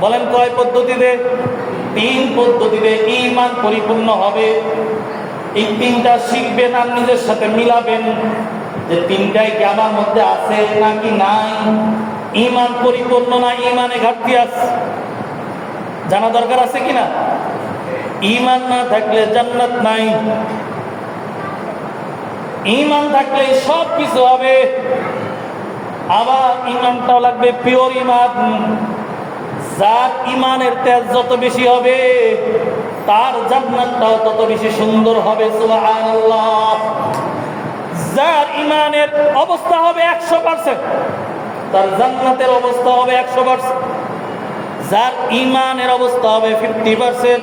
Speaker 1: বলেন কয় পদ্ধতিতে? 3 পদ্ধতিতে ঈমান পরিপূর্ণ হবে। এই 3টা শিখবেন আর নিজের সাথে মিলাবেন যে 3টাই কি আমার মধ্যে আছে নাকি নাই। ঈমান পরিপূর্ণ না ঈমানে ঘাটতি আছে, জানা দরকার আছে কিনা? ঈমান না থাকলে জান্নাত নাই, ঈমান থাকলে সব কিছু হবে। আবার ঈমানটাও লাগবে পিওর ঈমান। যার ঈমানের তেজ যত বেশি হবে তার জান্নাতটাও তত বেশি সুন্দর হবে। সুবহানাল্লাহ। যার ঈমানের অবস্থা হবে 100%, তার জান্নাতের অবস্থা হবে 100%। যার ঈমানের অবস্থা হবে 50%,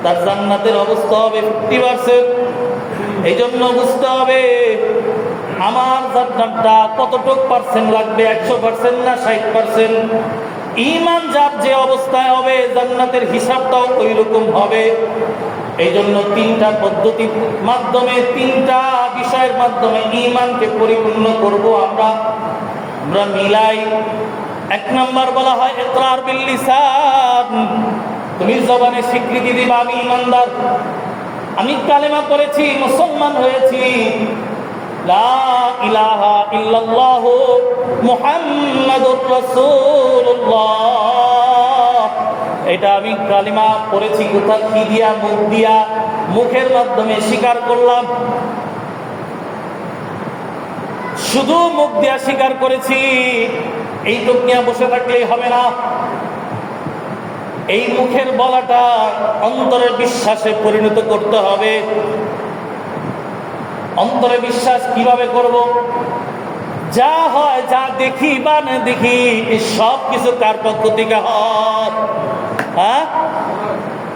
Speaker 1: তার জান্নাতের অবস্থা হবে 50%। এই জন্য বুঝতে হবে আমার জান্নাতটা কতটুক পার্সেন্ট লাগবে, 100% না 60%। ঈমান যার যে অবস্থায় হবে জান্নাতের হিসাবটাও ওই রকম হবে। এই জন্য 3টা পদ্ধতির মাধ্যমে, 3টা বিষয়ের মাধ্যমে ঈমানকে পরিপূর্ণ করব আমরা মিলাই। 1 নাম্বার বলা হয় ইকরার বিল লিসান। তুমি জবানে স্বীকৃতি দিবা আমি ঈমানদার, আমি কালেমা পড়েছি, মুসলমান হয়েছি, লা ইলাহা ইল্লাল্লাহু মুহাম্মাদুর রাসূলুল্লাহ। এটা আমি কালেমা পড়েছি। কোথা কি দিয়া? মুখ দিয়া, মুখের মাধ্যমে স্বীকার করলাম। শুধু মুখ দিয়া স্বীকার করেছি এইটুক নিয়ে বসে থাকলেই হবে না। এই মুখের বলাটা অন্তরের বিশ্বাসে পরিণত করতে হবে। অন্তরে বিশ্বাস কিভাবে করব? যা হয়, যা দেখি বা না দেখি, সব কিছু কার পক্ষ থেকে হয়? হ্যাঁ,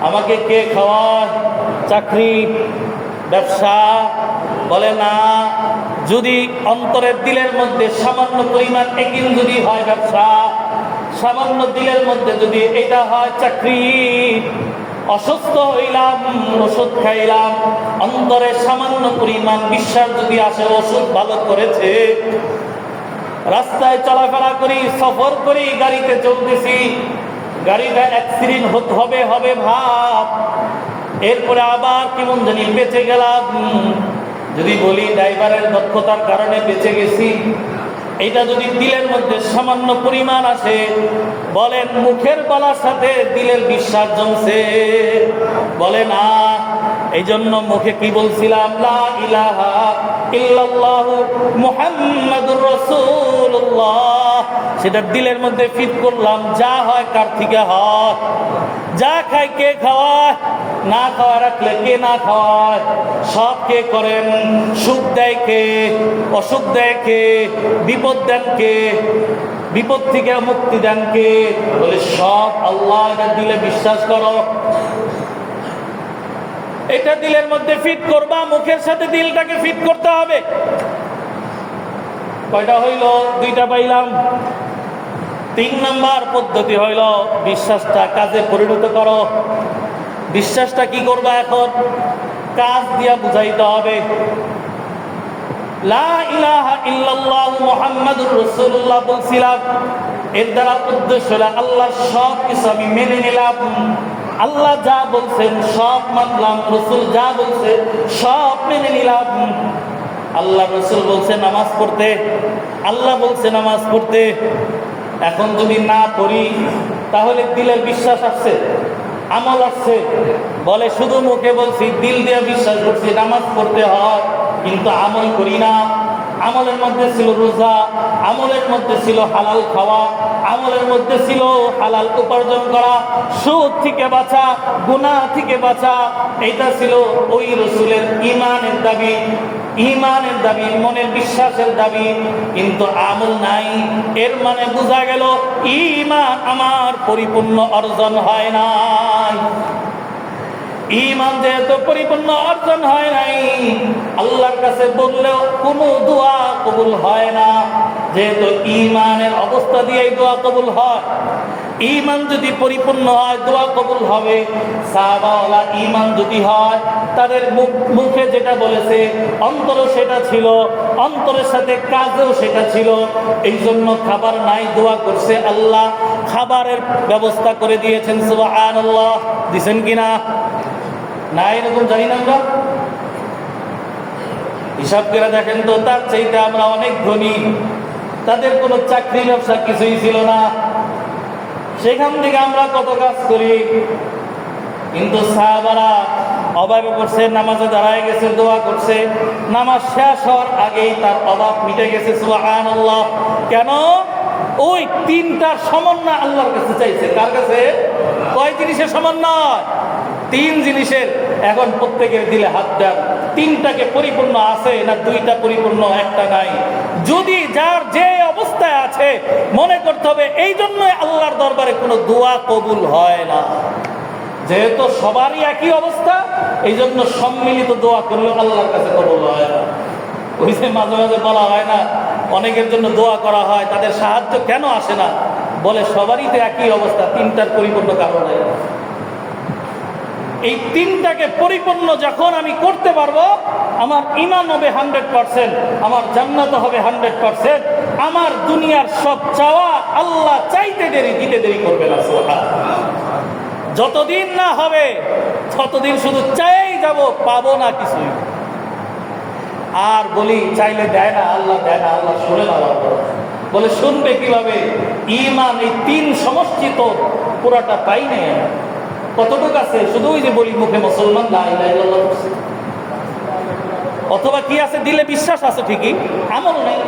Speaker 1: আমাকে কে খাওয়ায়? চাকরি, ব্যবসা? বলে না। যদি অন্তরের দিলের মধ্যে সামান্য পরিমাণ একিন যদি হয় ব্যবসা, সামান্য দিলের মধ্যে যদি এটা হয় চাকরি, অসুস্থ হইলাম, ওষুধ খাইলাম, অন্তরে সামান্য পরিমাণ বিশ্বাস যদি আসে ওষুধ ভালো করেছে, রাস্তায় চলাফেরা করি, সফর করি, গাড়িতে চলতেছি, গাড়িটা অ্যাক্সিডেন্ট হবে হবে ভাব, এরপরে আবার কেমন জানি বেঁচে গেলাম। যদি বলি ড্রাইভারের দক্ষতার কারণে বেঁচে গেছি, এটা যদি দিলের মধ্যে সামান্য পরিমাণ আসে, বলেন মুখের বলার সাথে দিলের বিশ্বাস জমছে? বলে না। এই জন্য মুখে কি বলছিলাম? লা ইলাহা ইল্লাল্লাহু মুহাম্মাদুর রাসূলুল্লাহ। সেটা দিলের মধ্যে ফিট করলাম। যা হয় কার থেকে হয়? যা খায় কে খাওয়ায়? না খাওয়া রাখলে কে না খাওয়ায়? সব কে করেন? সুখ দেয় কে? অসুখ দেয় কে? বিপদ দেন কে? বিপদ থেকে মুক্তি দেন কে? বলে সব আল্লাহ। এটা দিলে বিশ্বাস করো। এটা দিলের মধ্যে ফিট করবা, মুখের সাথে দিলটাকে ফিট করতে হবে। কয়টা হইল? 2টা পাইলাম। 3 নাম্বার পদ্ধতি হইল বিশ্বাসটা কাজে পরিণত করো। বিশ্বাসটা কি করবা? এখন কাজ দিয়া বুঝাইতে হবে। লা ইলাহা ইল্লাল্লাহু মুহাম্মাদুর রাসূলুল্লাহ বলছিলাম, এর দ্বারা উদ্দেশ্য হলো আল্লাহর সব কিছু আমি মেনে নিলাম। আল্লাহ যা বলছেন সব মানলাম, রাসূল যা বলছে সব মেনে নিলাম। আল্লাহ রাসূল বলছে নামাজ পড়তে, আল্লাহ বলছে নামাজ পড়তে। এখন যদি না পড়ি তাহলে দিলের বিশ্বাস আসছে, আমল আসছে? বলে শুধু মুখে বলছি, দিল দিয়ে বিশ্বাস করছি নামাজ পড়তে হয়, কিন্তু আমল করি না। আমলের মধ্যে ছিল রোজা, আমলের মধ্যে ছিল হালাল খাওয়া, আমলের মধ্যে ছিল হালাল উপার্জন করা, সুদ থেকে বাঁচা, গুনাহ থেকে বাঁচা। এটা ছিল ওই রাসূলের ঈমানের দাবি, ঈমানের দাবি, মনের বিশ্বাসের দাবি, কিন্তু আমল নাই। এর মানে বোঝা গেল ঈমান আমার পরিপূর্ণ অর্জন হয় নাই। ঈমান যেহেতু পরিপূর্ণ অর্জন হয় নাই, আল্লাহর কাছে বললেও কোনো দোয়া কবুল হয় না। যেহেতু ঈমানের অবস্থা দিয়েই দোয়া কবুল হয়। ঈমান যদি পরিপূর্ণ হয় দোয়া কবুল হবে। সাহাবাওয়ালা ঈমান যদি হয়, তাদের মুখে যেটা বলেছে অন্তরে সেটা ছিল, অন্তরের সাথে কাজেও সেটা ছিল। এই জন্য খাবার নাই, দোয়া করছে, আল্লাহ খাবারের ব্যবস্থা করে দিয়েছেন। সুবহানাল্লাহ। দিছেন কিনা? না এরকম জানি না আমরা। হিসাব করে দেখেন তো, তার চাইতে আমরা অনেক ধনী। তাদের কোনো চাকরি ব্যবসা কিছুই ছিল না, সেখান থেকে আমরা কত কাজ করি। কিন্তু সাহাবারা অভাবে পড়ছে, নামাজে দাঁড়ায় গেছে, দোয়া করছে, নামাজ শেষ হওয়ার আগেই তার অভাব মিটে গেছে। সুবহানাল্লাহ। কেন? ওই তিনটার সমন্বয় আল্লাহর কাছে চাইছে। কার কাছে? কয় জিনিসের সমন্বয়? তিন জিনিসের। এখন প্রত্যেকের দিলে হাত দেন, তিনটাকে পরিপূর্ণ আছে না দুইটা পরিপূর্ণ, একটা নাই। যদি যার যে অবস্থায় আছে, মনে করতে হবে এই জন্যই আল্লাহর দরবারে কোনো দোয়া কবুল হয় না। যেহেতু সবারই একই অবস্থা, এই জন্য সম্মিলিত দোয়া করলে আল্লাহর কাছে কবুল হয় না। ওই যে মাঝে মাঝে বলা হয় না, অনেকের জন্য দোয়া করা হয়, তাদের সাহায্য কেন আসে না? বলে সবারই তো একই অবস্থা, তিনটার পরিপূর্ণ কারণে। এই তিনটাকে পরিপূর্ণ যখন আমি করতে পারবো, আমার ঈমান হবে 100%, আমার জান্নাত হবে 100%, আমার দুনিয়ার সব চাওয়া আল্লাহ চাইতে দেরি, দিতে দেরি করবে না। সুবহানাল্লাহ। যতদিন না হবে ততদিন শুধু চাই যাব, পাবো না কিছুই। আর বলি চাইলে দেয় না, আল্লাহ দেয় না, আল্লাহ শুনে না। বলে শুনবে কিভাবে? ঈমান এই তিন সমষ্টি তো পুরাটা পাই না। কতটুকু আছে? শুধু ওই যে বলি মুখে মুসলমান, লা ইলাহা ইল্লাল্লাহ বলছে। অথবা কি আছে? দিলে বিশ্বাস আছে ঠিকই, আমল নেই।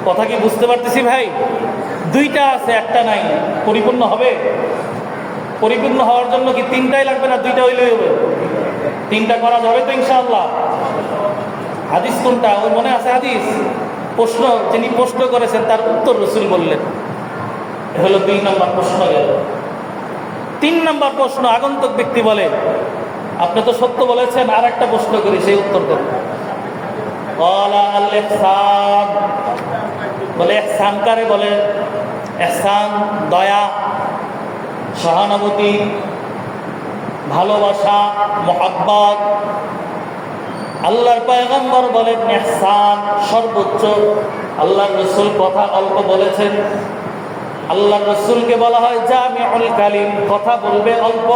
Speaker 1: কথা কি বুঝতে পারতেছি ভাই? দুইটা আছে, একটা নাই। পরিপূর্ণ হবে? পরিপূর্ণ হওয়ার জন্য কি তিনটাই লাগবে না দুইটা হইলেই হবে? তিনটা করা যাবে তো ইনশাআল্লাহ। হাদিস কোনটা? ওই মনে আছে হাদিস? প্রশ্ন, যিনি প্রশ্ন করেছেন তার উত্তর রাসূল বললেন। হলো 2 নম্বর প্রশ্ন গেল। 3 নম্বর প্রশ্ন, আগন্তুক ব্যক্তি বলে, আপনি তো সত্য বলেছেন, আর একটা প্রশ্ন করি, সেই উত্তর দেন। ক্বালা আল ইহসান। বলে ইহসান কারে বলে? ইহসান দয়া, সহানুভূতি, ভালোবাসা, মুহাব্বত। আল্লাহর পয়গম্বর বলেন ইহসান সর্বোচ্চ। আল্লাহর রাসূল কথা অল্প বলেছেন। আল্লাহর রাসূলকে বলা হয় জামিউল কালিম, কথা বলবে অল্প,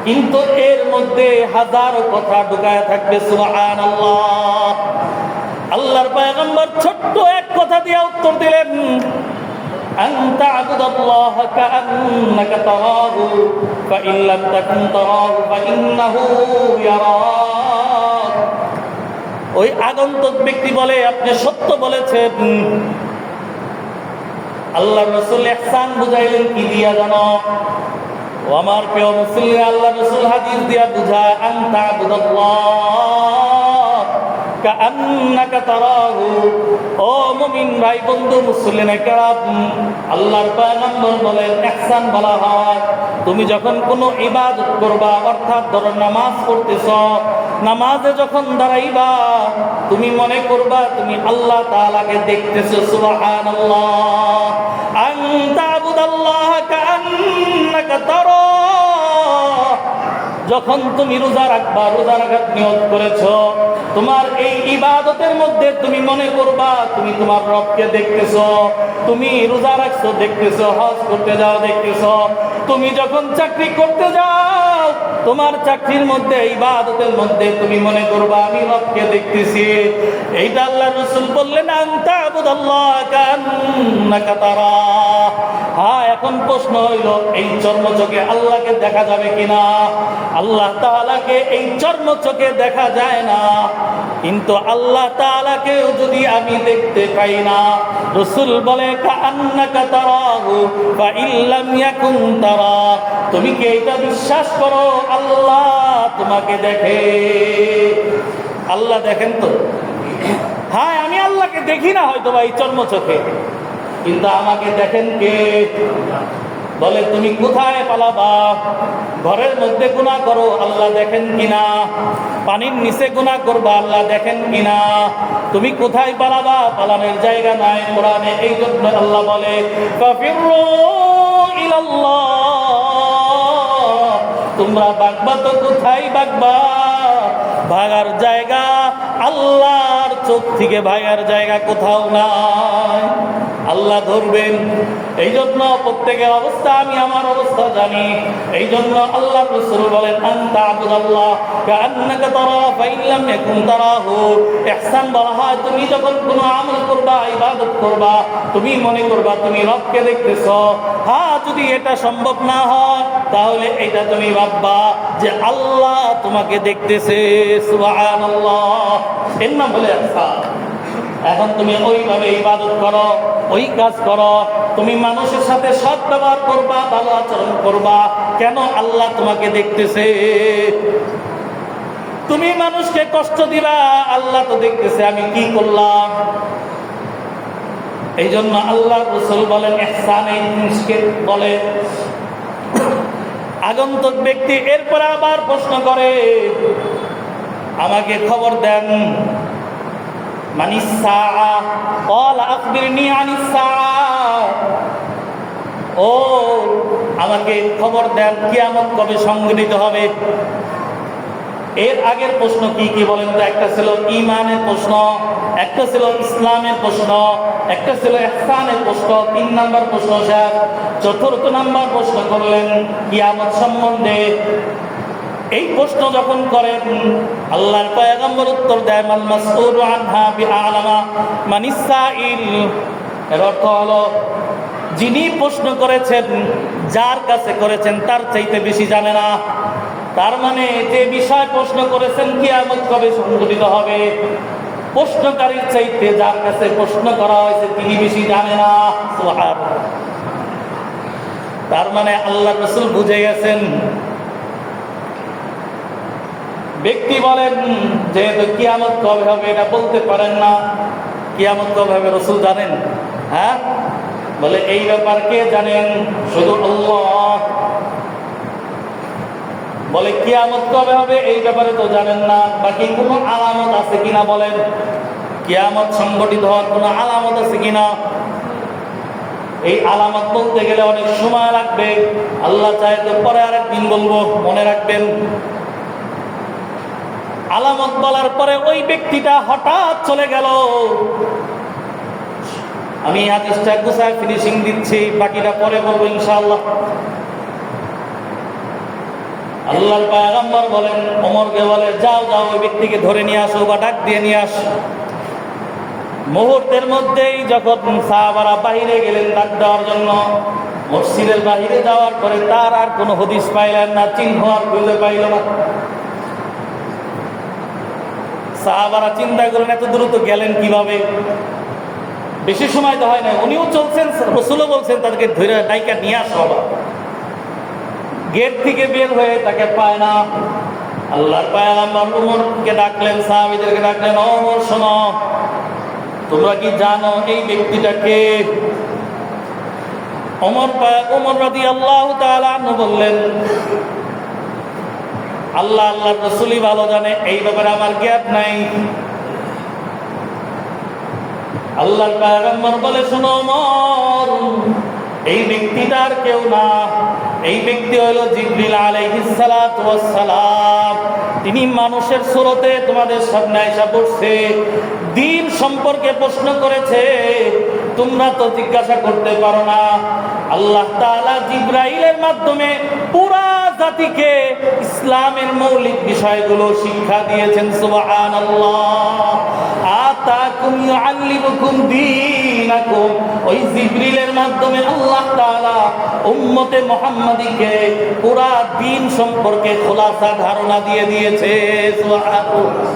Speaker 1: কিন্তু এর মধ্যে হাজারো কথা ঢুকায় থাকবে। সুবহানাল্লাহ। আল্লাহর পয়গম্বর ছোট্ট এক কথা দিয়ে উত্তর দিলেন, আনতা আবুদাল্লাহ কাআন্নাকা তারাহু ফাইন লাম তাকুন তারাহু ফাইন্নাহু ইয়ারাক। ওই আগন্তুক ব্যক্তি বলে, আপনি সত্য বলেছেন। আল্লাহর রাসূল ইহসান বুঝাইলেন কি দিয়া জানো? ও আমার প্রিয় মুসলিম, আল্লাহর রাসূল হাদিস দিয়া বুঝায়, আনতা আবুদাল্লাহ কাআন্নাকা তারাহু। ও মুমিন ভাই বন্ধু মুসলিম কেরাম, আল্লাহর পয়গম্বর বলেন ইহসান বলা হয় তুমি যখন কোনো ইবাদত করবা, অর্থাৎ ধরো নামাজ পড়তেছ, নামাজে যখন দাঁড়াইবা তুমি মনে করবা তুমি আল্লাহ তাআলাকে দেখতেছো। সুবহানাল্লাহ। আনতা আবুদাল্লাহ কাআন্নাকা তারা। যখন তুমি রোজা রাখবা, রোজা রাখার নিয়ত করেছো, তোমার এই ইবাদতের মধ্যে তুমি মনে করবা তুমি তোমার রবকে দেখতেছো। তুমি রোজা রাখছো দেখতেছো, হজ করতে যাও দেখতেছো। তুমি যখন চাকরি করতে যাও, তোমার চাকরির মধ্যে, ইবাদতের মধ্যে তুমি মনে করবা আমি রবকে দেখতেছি। এইটা আল্লাহর রাসূল বললেন আনতা আবুদাল্লাহ কাআন্নাকা তারা। হ্যাঁ, এখন প্রশ্ন হইল এই চর্মচোখে আল্লাহকে দেখা যাবে কিনা? আল্লাহ তাআলাকে এই চর্মচোখে দেখা যায় না, কিন্তু আল্লাহ তাআলাকেও যদি আমি দেখতে পাই না, রাসূল বলে কাআন্নাকা তারাহু ফাইন লাম ইয়াকুন তারা। তুমি কি এটা বিশ্বাস করো আল্লাহ তোমাকে দেখে? আল্লাহ দেখেন তো? হ্যাঁ, আমি আল্লাহকে দেখি না হয়তো বা এই চর্মচোখে, কিন্তু আমাকে দেখেন কে? বলে তুমি কোথায় পালাবা? ঘরের মধ্যে গুনাহ করো, আল্লাহ দেখেন কিনা? পানির নিচে গুনাহ করবা, আল্লাহ দেখেন কিনা? তুমি কোথায় পালাবা? পালানোর জায়গা নাই কোরআনে। এই জন্য আল্লাহ বলে ফাফিরু ইলাল্লাহ, তোমরা ভাগবা তো কোথায় ভাগবা? ভাগার জায়গা আল্লাহর চোখ থেকে ভাগার জায়গা কোথাও নাই। আল্লাহ ধরবেন। এই জন্য প্রত্যেকের অবস্থা আমি আমার অবস্থা জানি। এই জন্য আল্লাহ রাসূল বলেন আনতা আবুদাল্লাহ কাআন্নাকা তারা ফাইন লাম ইয়াকুন তারাহু। ইহসান বলা হয় তুমি যখন কোনো আমল করবা, ইবাদত করবা, তুমি মনে করবা তুমি রবকে দেখতেছো। হ্যাঁ, যদি এটা সম্ভব না হয় তাহলে এটা তুমি ভাববা যে আল্লাহ তোমাকে দেখতেছে। সুবহানাল্লাহ, এর নাম বলে ইহসান। এখন তুমি ওইভাবে ইবাদত করো, ওই কাজ করো, তুমি মানুষের সাথে সৎ ব্যবহার করবা, ভালো আচরণ করবা। কেন? আল্লাহ তোমাকে দেখতেছে। তুমি মানুষকে কষ্ট দিবা, আল্লাহ তো দেখতেছে আমি কি করলাম। এই জন্য আল্লাহ রাসূল বলেন ইহসান এই জিনিসকে বলে। আগন্তুক ব্যক্তি এরপর আবার প্রশ্ন করে, আমাকে খবর দেন মানিস সাআ, ক্বালা আখবিরনি আনিস সাআ। ও আমাকে খবর দেন কিয়ামত কবে সংঘটিত হবে। এর আগের প্রশ্ন কি কি বলেন তো? একটা ছিল ঈমানের প্রশ্ন, একটা ছিল ইসলামের প্রশ্ন, একটা ছিল ইহসানের প্রশ্ন। 3 নাম্বার প্রশ্ন শেষ। 4th নাম্বার প্রশ্ন করলেন কিয়ামত সম্বন্ধে। এই প্রশ্ন যখন করেন আল্লাহর পয়গম্বর উত্তর দেয় মাল মাসউলু আনহা বিআলামা মানিস সাইল। এর অর্থ হলো যিনি প্রশ্ন করেছেন, যার কাছে করেছেন তার চাইতে বেশি জানে না। তার মানে যে বিষয় প্রশ্ন করেছেন কিয়ামত কবে সংঘটিত হবে, প্রশ্নকারীর চাইতে যার কাছে প্রশ্ন করা হয়েছে তিনি বেশি জানে না। সুবহানাল্লাহ। তার মানে আল্লাহর রাসূল বুঝে গেছেন। ব্যক্তি বলেন যেহেতু কিয়ামত কবে হবে এটা বলতে পারেন না, কিয়ামত কবে হবে রাসূল জানেন? হ্যাঁ, বলে এই ব্যাপার কে জানেন? শুধু আল্লাহ। বলে কিয়ামত কবে হবে এই ব্যাপারে তো জানেন না, বাকি কোনো আলামত আছে কিনা বলেন? কিয়ামত সংঘটিত হওয়ার কোনো আলামত আছে কিনা? এই আলামত বলতে গেলে অনেক সময় লাগবে। আল্লাহ চায় তো পরে আরেকদিন বলবো, মনে রাখবেন। আলামত বলার পরে ওই ব্যক্তিটা হঠাৎ চলে গেল। আমি হাদিসটা গুছায় ফিনিশিং দিচ্ছি, বাকিটা পরে বলবো ইনশাআল্লাহ। আল্লাহর পয়গম্বর বলেন ওমরকে বলে যাও যাও ওই ব্যক্তিকে ধরে নিয়ে আসো বা ডাক দিয়ে নিয়ে আসো। মুহূর্তের মধ্যেই যখন সাহাবারা বাইরে গেলেন ডাক দেওয়ার জন্য, মসজিদের বাইরে যাওয়ার পরে তার আর কোনো হদিস পাইলেন না, চিহ্ন আর খুঁজে পাইল না। সাহাবারা চিন্তা করেন এত দ্রুত গেলেন কিভাবে? বেশি সময় তো হয় না, উনিও চলছেন, রাসূলও বলছেন তাদেরকে ধরে ডাইকা নিয়ে আসো। গেট থেকে বের হয়ে তাকে পায় না। আল্লাহর পয়গম্বর ওমরকে ডাকলেন, সাহাবীদেরকে ডাকলেন, ওমর শোনো, তোমরা কি জানো এই ব্যক্তিটাকে? ওমর রাদিয়াল্লাহু তাআলা আনহু বললেন আল্লাহর রাসূলই ভালো জানে, এই ব্যাপারে আমার জ্ঞান নাই। আল্লাহর পয়গম্বর বলে শোনো ওমর, এই ব্যক্তিটার কেউ না, এই ব্যক্তি হলো জিবরিল আলাইহিস সালাতু ওয়াস সালাম। তিনি মানুষের সুরতে তোমাদের সামনে এসে পড়ছে, দ্বীন সম্পর্কে প্রশ্ন করেছে, তোমরা তো জিজ্ঞাসা করতে পারো না। আল্লাহ তাআলা জিবরাইলের মাধ্যমে পুরা জাতিকে ইসলামের মৌলিক বিষয়গুলো শিক্ষা দিয়েছেন। সুবহানাল্লাহ। আতাকুম ইউআল্লিমুকুম দীনাকুম। ওই জিবরিলের মাধ্যমে আল্লাহ তাআলা উম্মতে মুহাম্মাদীকে পুরা দ্বীন সম্পর্কে খোলাসা ধারণা দিয়ে দিয়েছে। সুবহানাল্লাহ।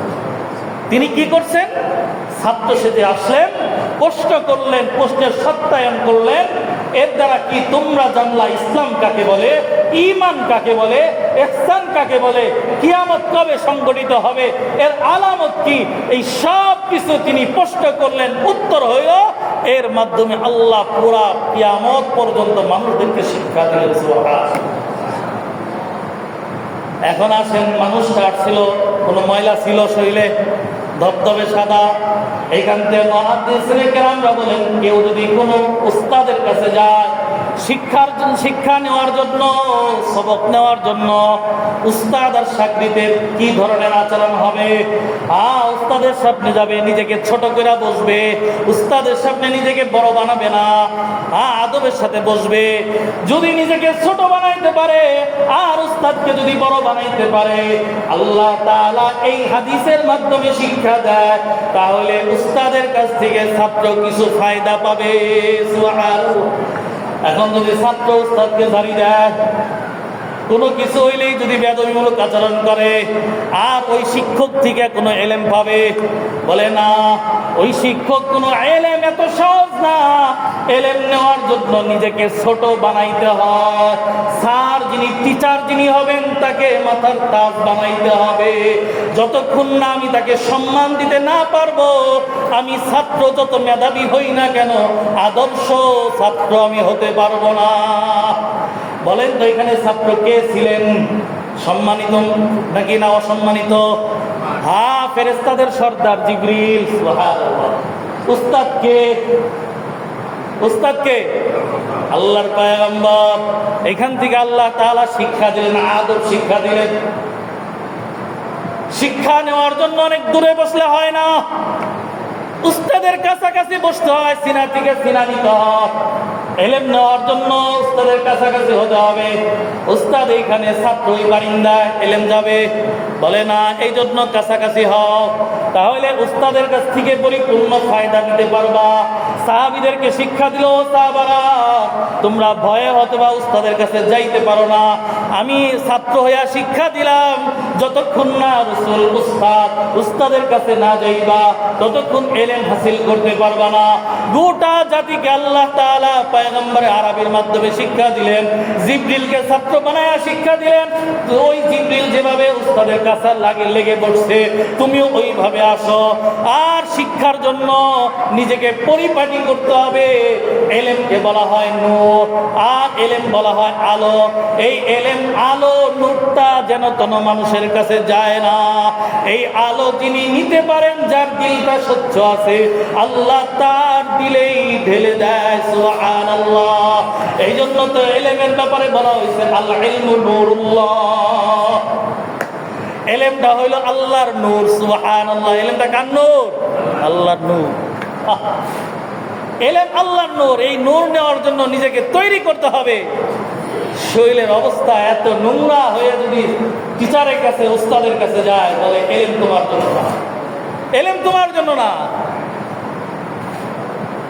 Speaker 1: তিনি কি করছেন? ছাত্র সেজে আসলেন, প্রশ্ন করলেন, প্রশ্নের সত্যায়ন করলেন। এর দ্বারা কি তোমরা জানলা ইসলাম কাকে বলে, ঈমান কাকে বলে, ইহসান কাকে বলে, কিয়ামত কবে সংঘটিত হবে, এর আলামত কি, এই সব কিছু তিনি প্রশ্ন করলেন। উত্তর হইল এর মাধ্যমে আল্লাহ পুরা কিয়ামত পর্যন্ত মানুষদেরকে শিক্ষা দিলেন। সুবহানাল্লাহ। এখন আসেন, মানুষটা ছিল কোনো ময়লা ছিল শরীরে, ধবধবে সাদা। এইখান থেকে মুহাদ্দিসিনে কেরামরা বলেন, কেউ যদি কোনো উস্তাদের কাছে যায় শিক্ষা নেওয়ার জন্য, সবক নেওয়ার জন্য, উস্তাদ আর শাগরিদের কি ধরনের আচরণ হবে? উস্তাদের সামনে যাবে, নিজেকে ছোট করে বসবে, উস্তাদের সামনে নিজেকে বড় বানাবে না, আদবের সাথে বসবে। যদি নিজেকে ছোট বানাইতে পারে আর উস্তাদকে যদি বড় বানাইতে পারে, আল্লাহ তাআলা এই হাদিসের মাধ্যমে শিক্ষা দেয়, তাহলে উস্তাদের কাছ থেকে ছাত্র কিছু ফায়দা পাবে। সুবহানাল্লাহ। এখন যদি ছাত্র উস্তাদকে ঝাড়ি দেয়, কোনো কিছু হইলেই যদি বেয়াদবিমূলক আচরণ করে, আর ওই শিক্ষক থেকে কোনো এলেম পাবে? বলে না, ওই শিক্ষক কোনো এলেম এত সহজ না। এলেম নেওয়ার জন্য নিজেকে ছোট বানাইতে হয়। স্যার যিনি, টিচার যিনি হবেন, তাকে মাথার তাজ বানাইতে হবে। যতক্ষণ না আমি তাকে সম্মান দিতে না পারবো, আমি ছাত্র যত মেধাবী হই না কেন, আদর্শ ছাত্র আমি হতে পারবো না। বলেন তো, এখানে ছাত্র কে ছিলেন? সম্মানিত নাকি না অসম্মানিত? ফেরেশতাদের সর্দার জিবরিল। সুবহানাল্লাহ। উস্তাদ কে? উস্তাদ কে? আল্লাহর পয়গম্বর। এখান থেকে আল্লাহ তাআলা শিক্ষা দিলেন, আদব শিক্ষা দিলেন। শিক্ষা নেওয়ার জন্য অনেক দূরে বসলে হয় না, উস্তাদের কাছাকাছি বসতে হয়, সিনা থেকে সিনা নিতে হয়। এলেম নেওয়ার জন্য উস্তাদের কাছাকাছি হতে হবে। উস্তাদ এইখানে, ছাত্র ওই বারিন্দায়, এলেম যাবে। বলে না, এই জন্য কাছাকাছি হও, তাহলে উস্তাদের কাছ থেকে পরিপূর্ণ ফায়দা নিতে পারবা। সাহাবীদেরকে শিক্ষা দিল, সাহাবারা তোমরা ভয়ে হয়তোবা উস্তাদের কাছে যাইতে পারো না, আমি ছাত্র হইয়া শিক্ষা দিলাম, যতক্ষণ না রাসূল উস্তাদের কাছে না যাইবা ততক্ষণ এলেম হাসিল করতে পারবা না। গোটা জাতিকে আল্লাহ তাআলা পয়গম্বরে আরবির মাধ্যমে শিক্ষা দিলেন, জিবরিলকে ছাত্র বানায়া শিক্ষা দিলেন। ওই জিবরিল যেভাবে উস্তাদের কাছে লেগে পড়ছে, তুমিও ওইভাবে আসো। আর শিক্ষার জন্য নিজেকে পরিপাটি করতে হবে। এলেমকে বলা হয় নূর, আর এলেম বলা হয় আলো। এই এলেম আলো, নূরটা যেন কোনো মানুষের কাছে যায় না। এই আলো যিনি নিতে পারেন, যার দিলটা স্বচ্ছ আছে, আল্লাহ তার দিলেই ঢেলে দেয়। সুবহানাল্লাহ। এই জন্য তো এলেমের ব্যাপারে বলা হয়েছে, আল ইলমু নূরুল্লাহ। এলেমটা হইল আল্লাহর নূর। সুবহানাল্লাহ। এলেমটা কার নূর? আল্লাহর নূর। এলেম আল্লাহর নূর। এই নূর নেওয়ার জন্য নিজেকে তৈরি করতে হবে। শরীরের অবস্থা এত নোংরা হয়ে যদি টিচারের কাছে, উস্তাদের কাছে যায়, বলে এলেম তোমার জন্য না, এলেম তোমার জন্য না।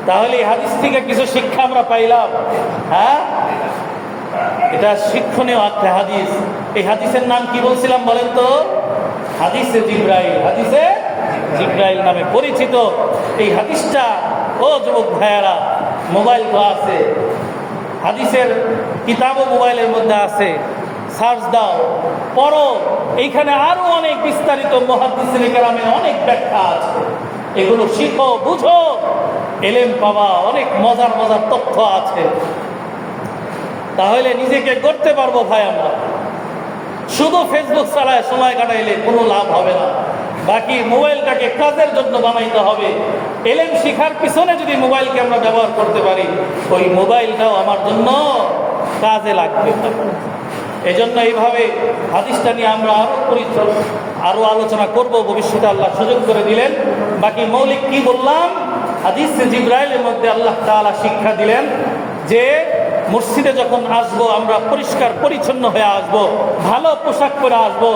Speaker 1: তাহলে এই হাদিস থেকে কিছু শিক্ষা আমরা পাইলাম। এটা শিক্ষণীয় একটা হাদিস। এই হাদিসের নাম কি বলছিলাম বলেন তো? হাদিসে জিবরাইল। হাদিসে জিবরাইল নামে পরিচিত এই হাদিসটা, ও যুবক ভাইয়ারা, মোবাইল তো আছে, হাদিসের কিতাবও মোবাইলের মধ্যে আছে, সার্চ দাও, পড়ো। এইখানে আরো অনেক বিস্তারিত মুহাদ্দিসিনে কেরামের অনেক ব্যাখ্যা আছে, এগুলো শিখো, বুঝো, এলেম পাবা। অনেক মজার মজার তথ্য আছে, তাহলে নিজেকে গড়তে পারবো। ভাই, আমরা শুধু ফেসবুক চালায় সময় কাটাইলে কোনো লাভ হবে না। বাকি মোবাইলটাকে কাজের জন্য বানাইতে হবে। এলেম শিখার পিছনে যদি মোবাইলকে আমরা ব্যবহার করতে পারি, ওই মোবাইলটাও আমার জন্য কাজে লাগবে। এই জন্য এইভাবে হাদিসটা নিয়ে আমরা আরো আলোচনা করব ভবিষ্যতে, আল্লাহ সুযোগ করে দিলেন। বাকি মৌলিক কি বললাম, হাদিসে জিবরাইলের মধ্যে আল্লাহ তাআলা শিক্ষা দিলেন যে মসজিদে যখন আসবো আমরা পরিষ্কার পরিচ্ছন্ন হয়ে আসবো, ভালো পোশাক পরে আসবো।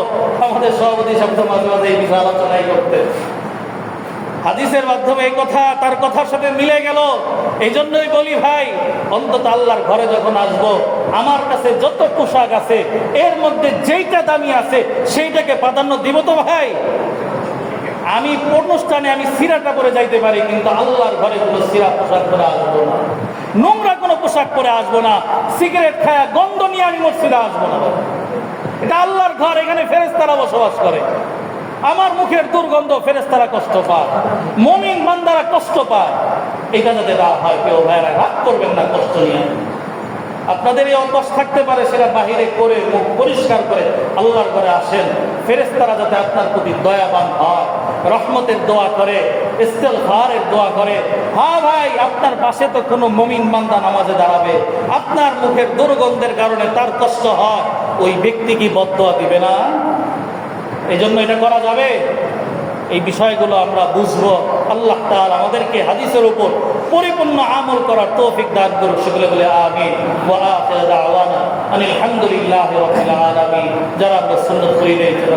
Speaker 1: আমাদের সভাপতি সাহেব মাঝে মাঝে এই বিষয়ে আলোচনাই করতেন। হাদিসের মাধ্যমে এই কথা তার কথার সাথে মিলে গেল। এই জন্যই বলি ভাই, অন্তত আল্লাহর ঘরে যখন আসবো, আমার কাছে যত পোশাক আছে এর মধ্যে যেইটা দামি আছে সেইটাকে প্রাধান্য দিব তো ভাই। আমি অনুষ্ঠানে আমি সিরাটা পরে যাইতে পারি, কিন্তু আল্লাহর ঘরে কোনো সিরা পোশাক পরে আসবো না, নোংরা কোনো পোশাক পরে আসবো না, সিগারেট খায়া গন্ধ নিয়ে আমি মসজিদে আসবো না। এটা আল্লাহর ঘর, এখানে ফেরেশতারা বসবাস করে। আমার মুখের দুর্গন্ধ ফেরেশতারা কষ্ট পায়, মুমিন বান্দারা কষ্ট পায়। এটা যাতে না হয়, কেউ ভাইরা রাগ করবেন না কষ্ট নিয়ে। আপনাদের এই অভ্যাস থাকতে পারে, সেটা বাহিরে করে মুখ পরিষ্কার করে আল্লাহর ঘরে আসেন। ফেরেশতারা যাতে আপনার প্রতি দয়াবান হয়, রহমতের দোয়া করে, ইস্তেগফারের দোয়া করে। হ্যাঁ ভাই, আপনার পাশে তো কোনো মুমিন বান্দা নামাজে দাঁড়াবে, আপনার মুখের দুর্গন্ধের কারণে তার কষ্ট হয়, ওই ব্যক্তি কি বদদোয়া দিবে না? এই জন্য এটা করা যাবে। এই বিষয়গুলো আমরা বুঝবো। আল্লাহ তাআলা আমাদেরকে হাদিসের উপর পরিপূর্ণ আমল করার তৌফিক দান করুন। সকলে বলে আমিন। ওয়া আখিরু দাওয়ানা আনিল হামদুলিল্লাহি রাব্বিল আলামিন। যারা আমরা সুন্নাত পড়ি নেই, যারা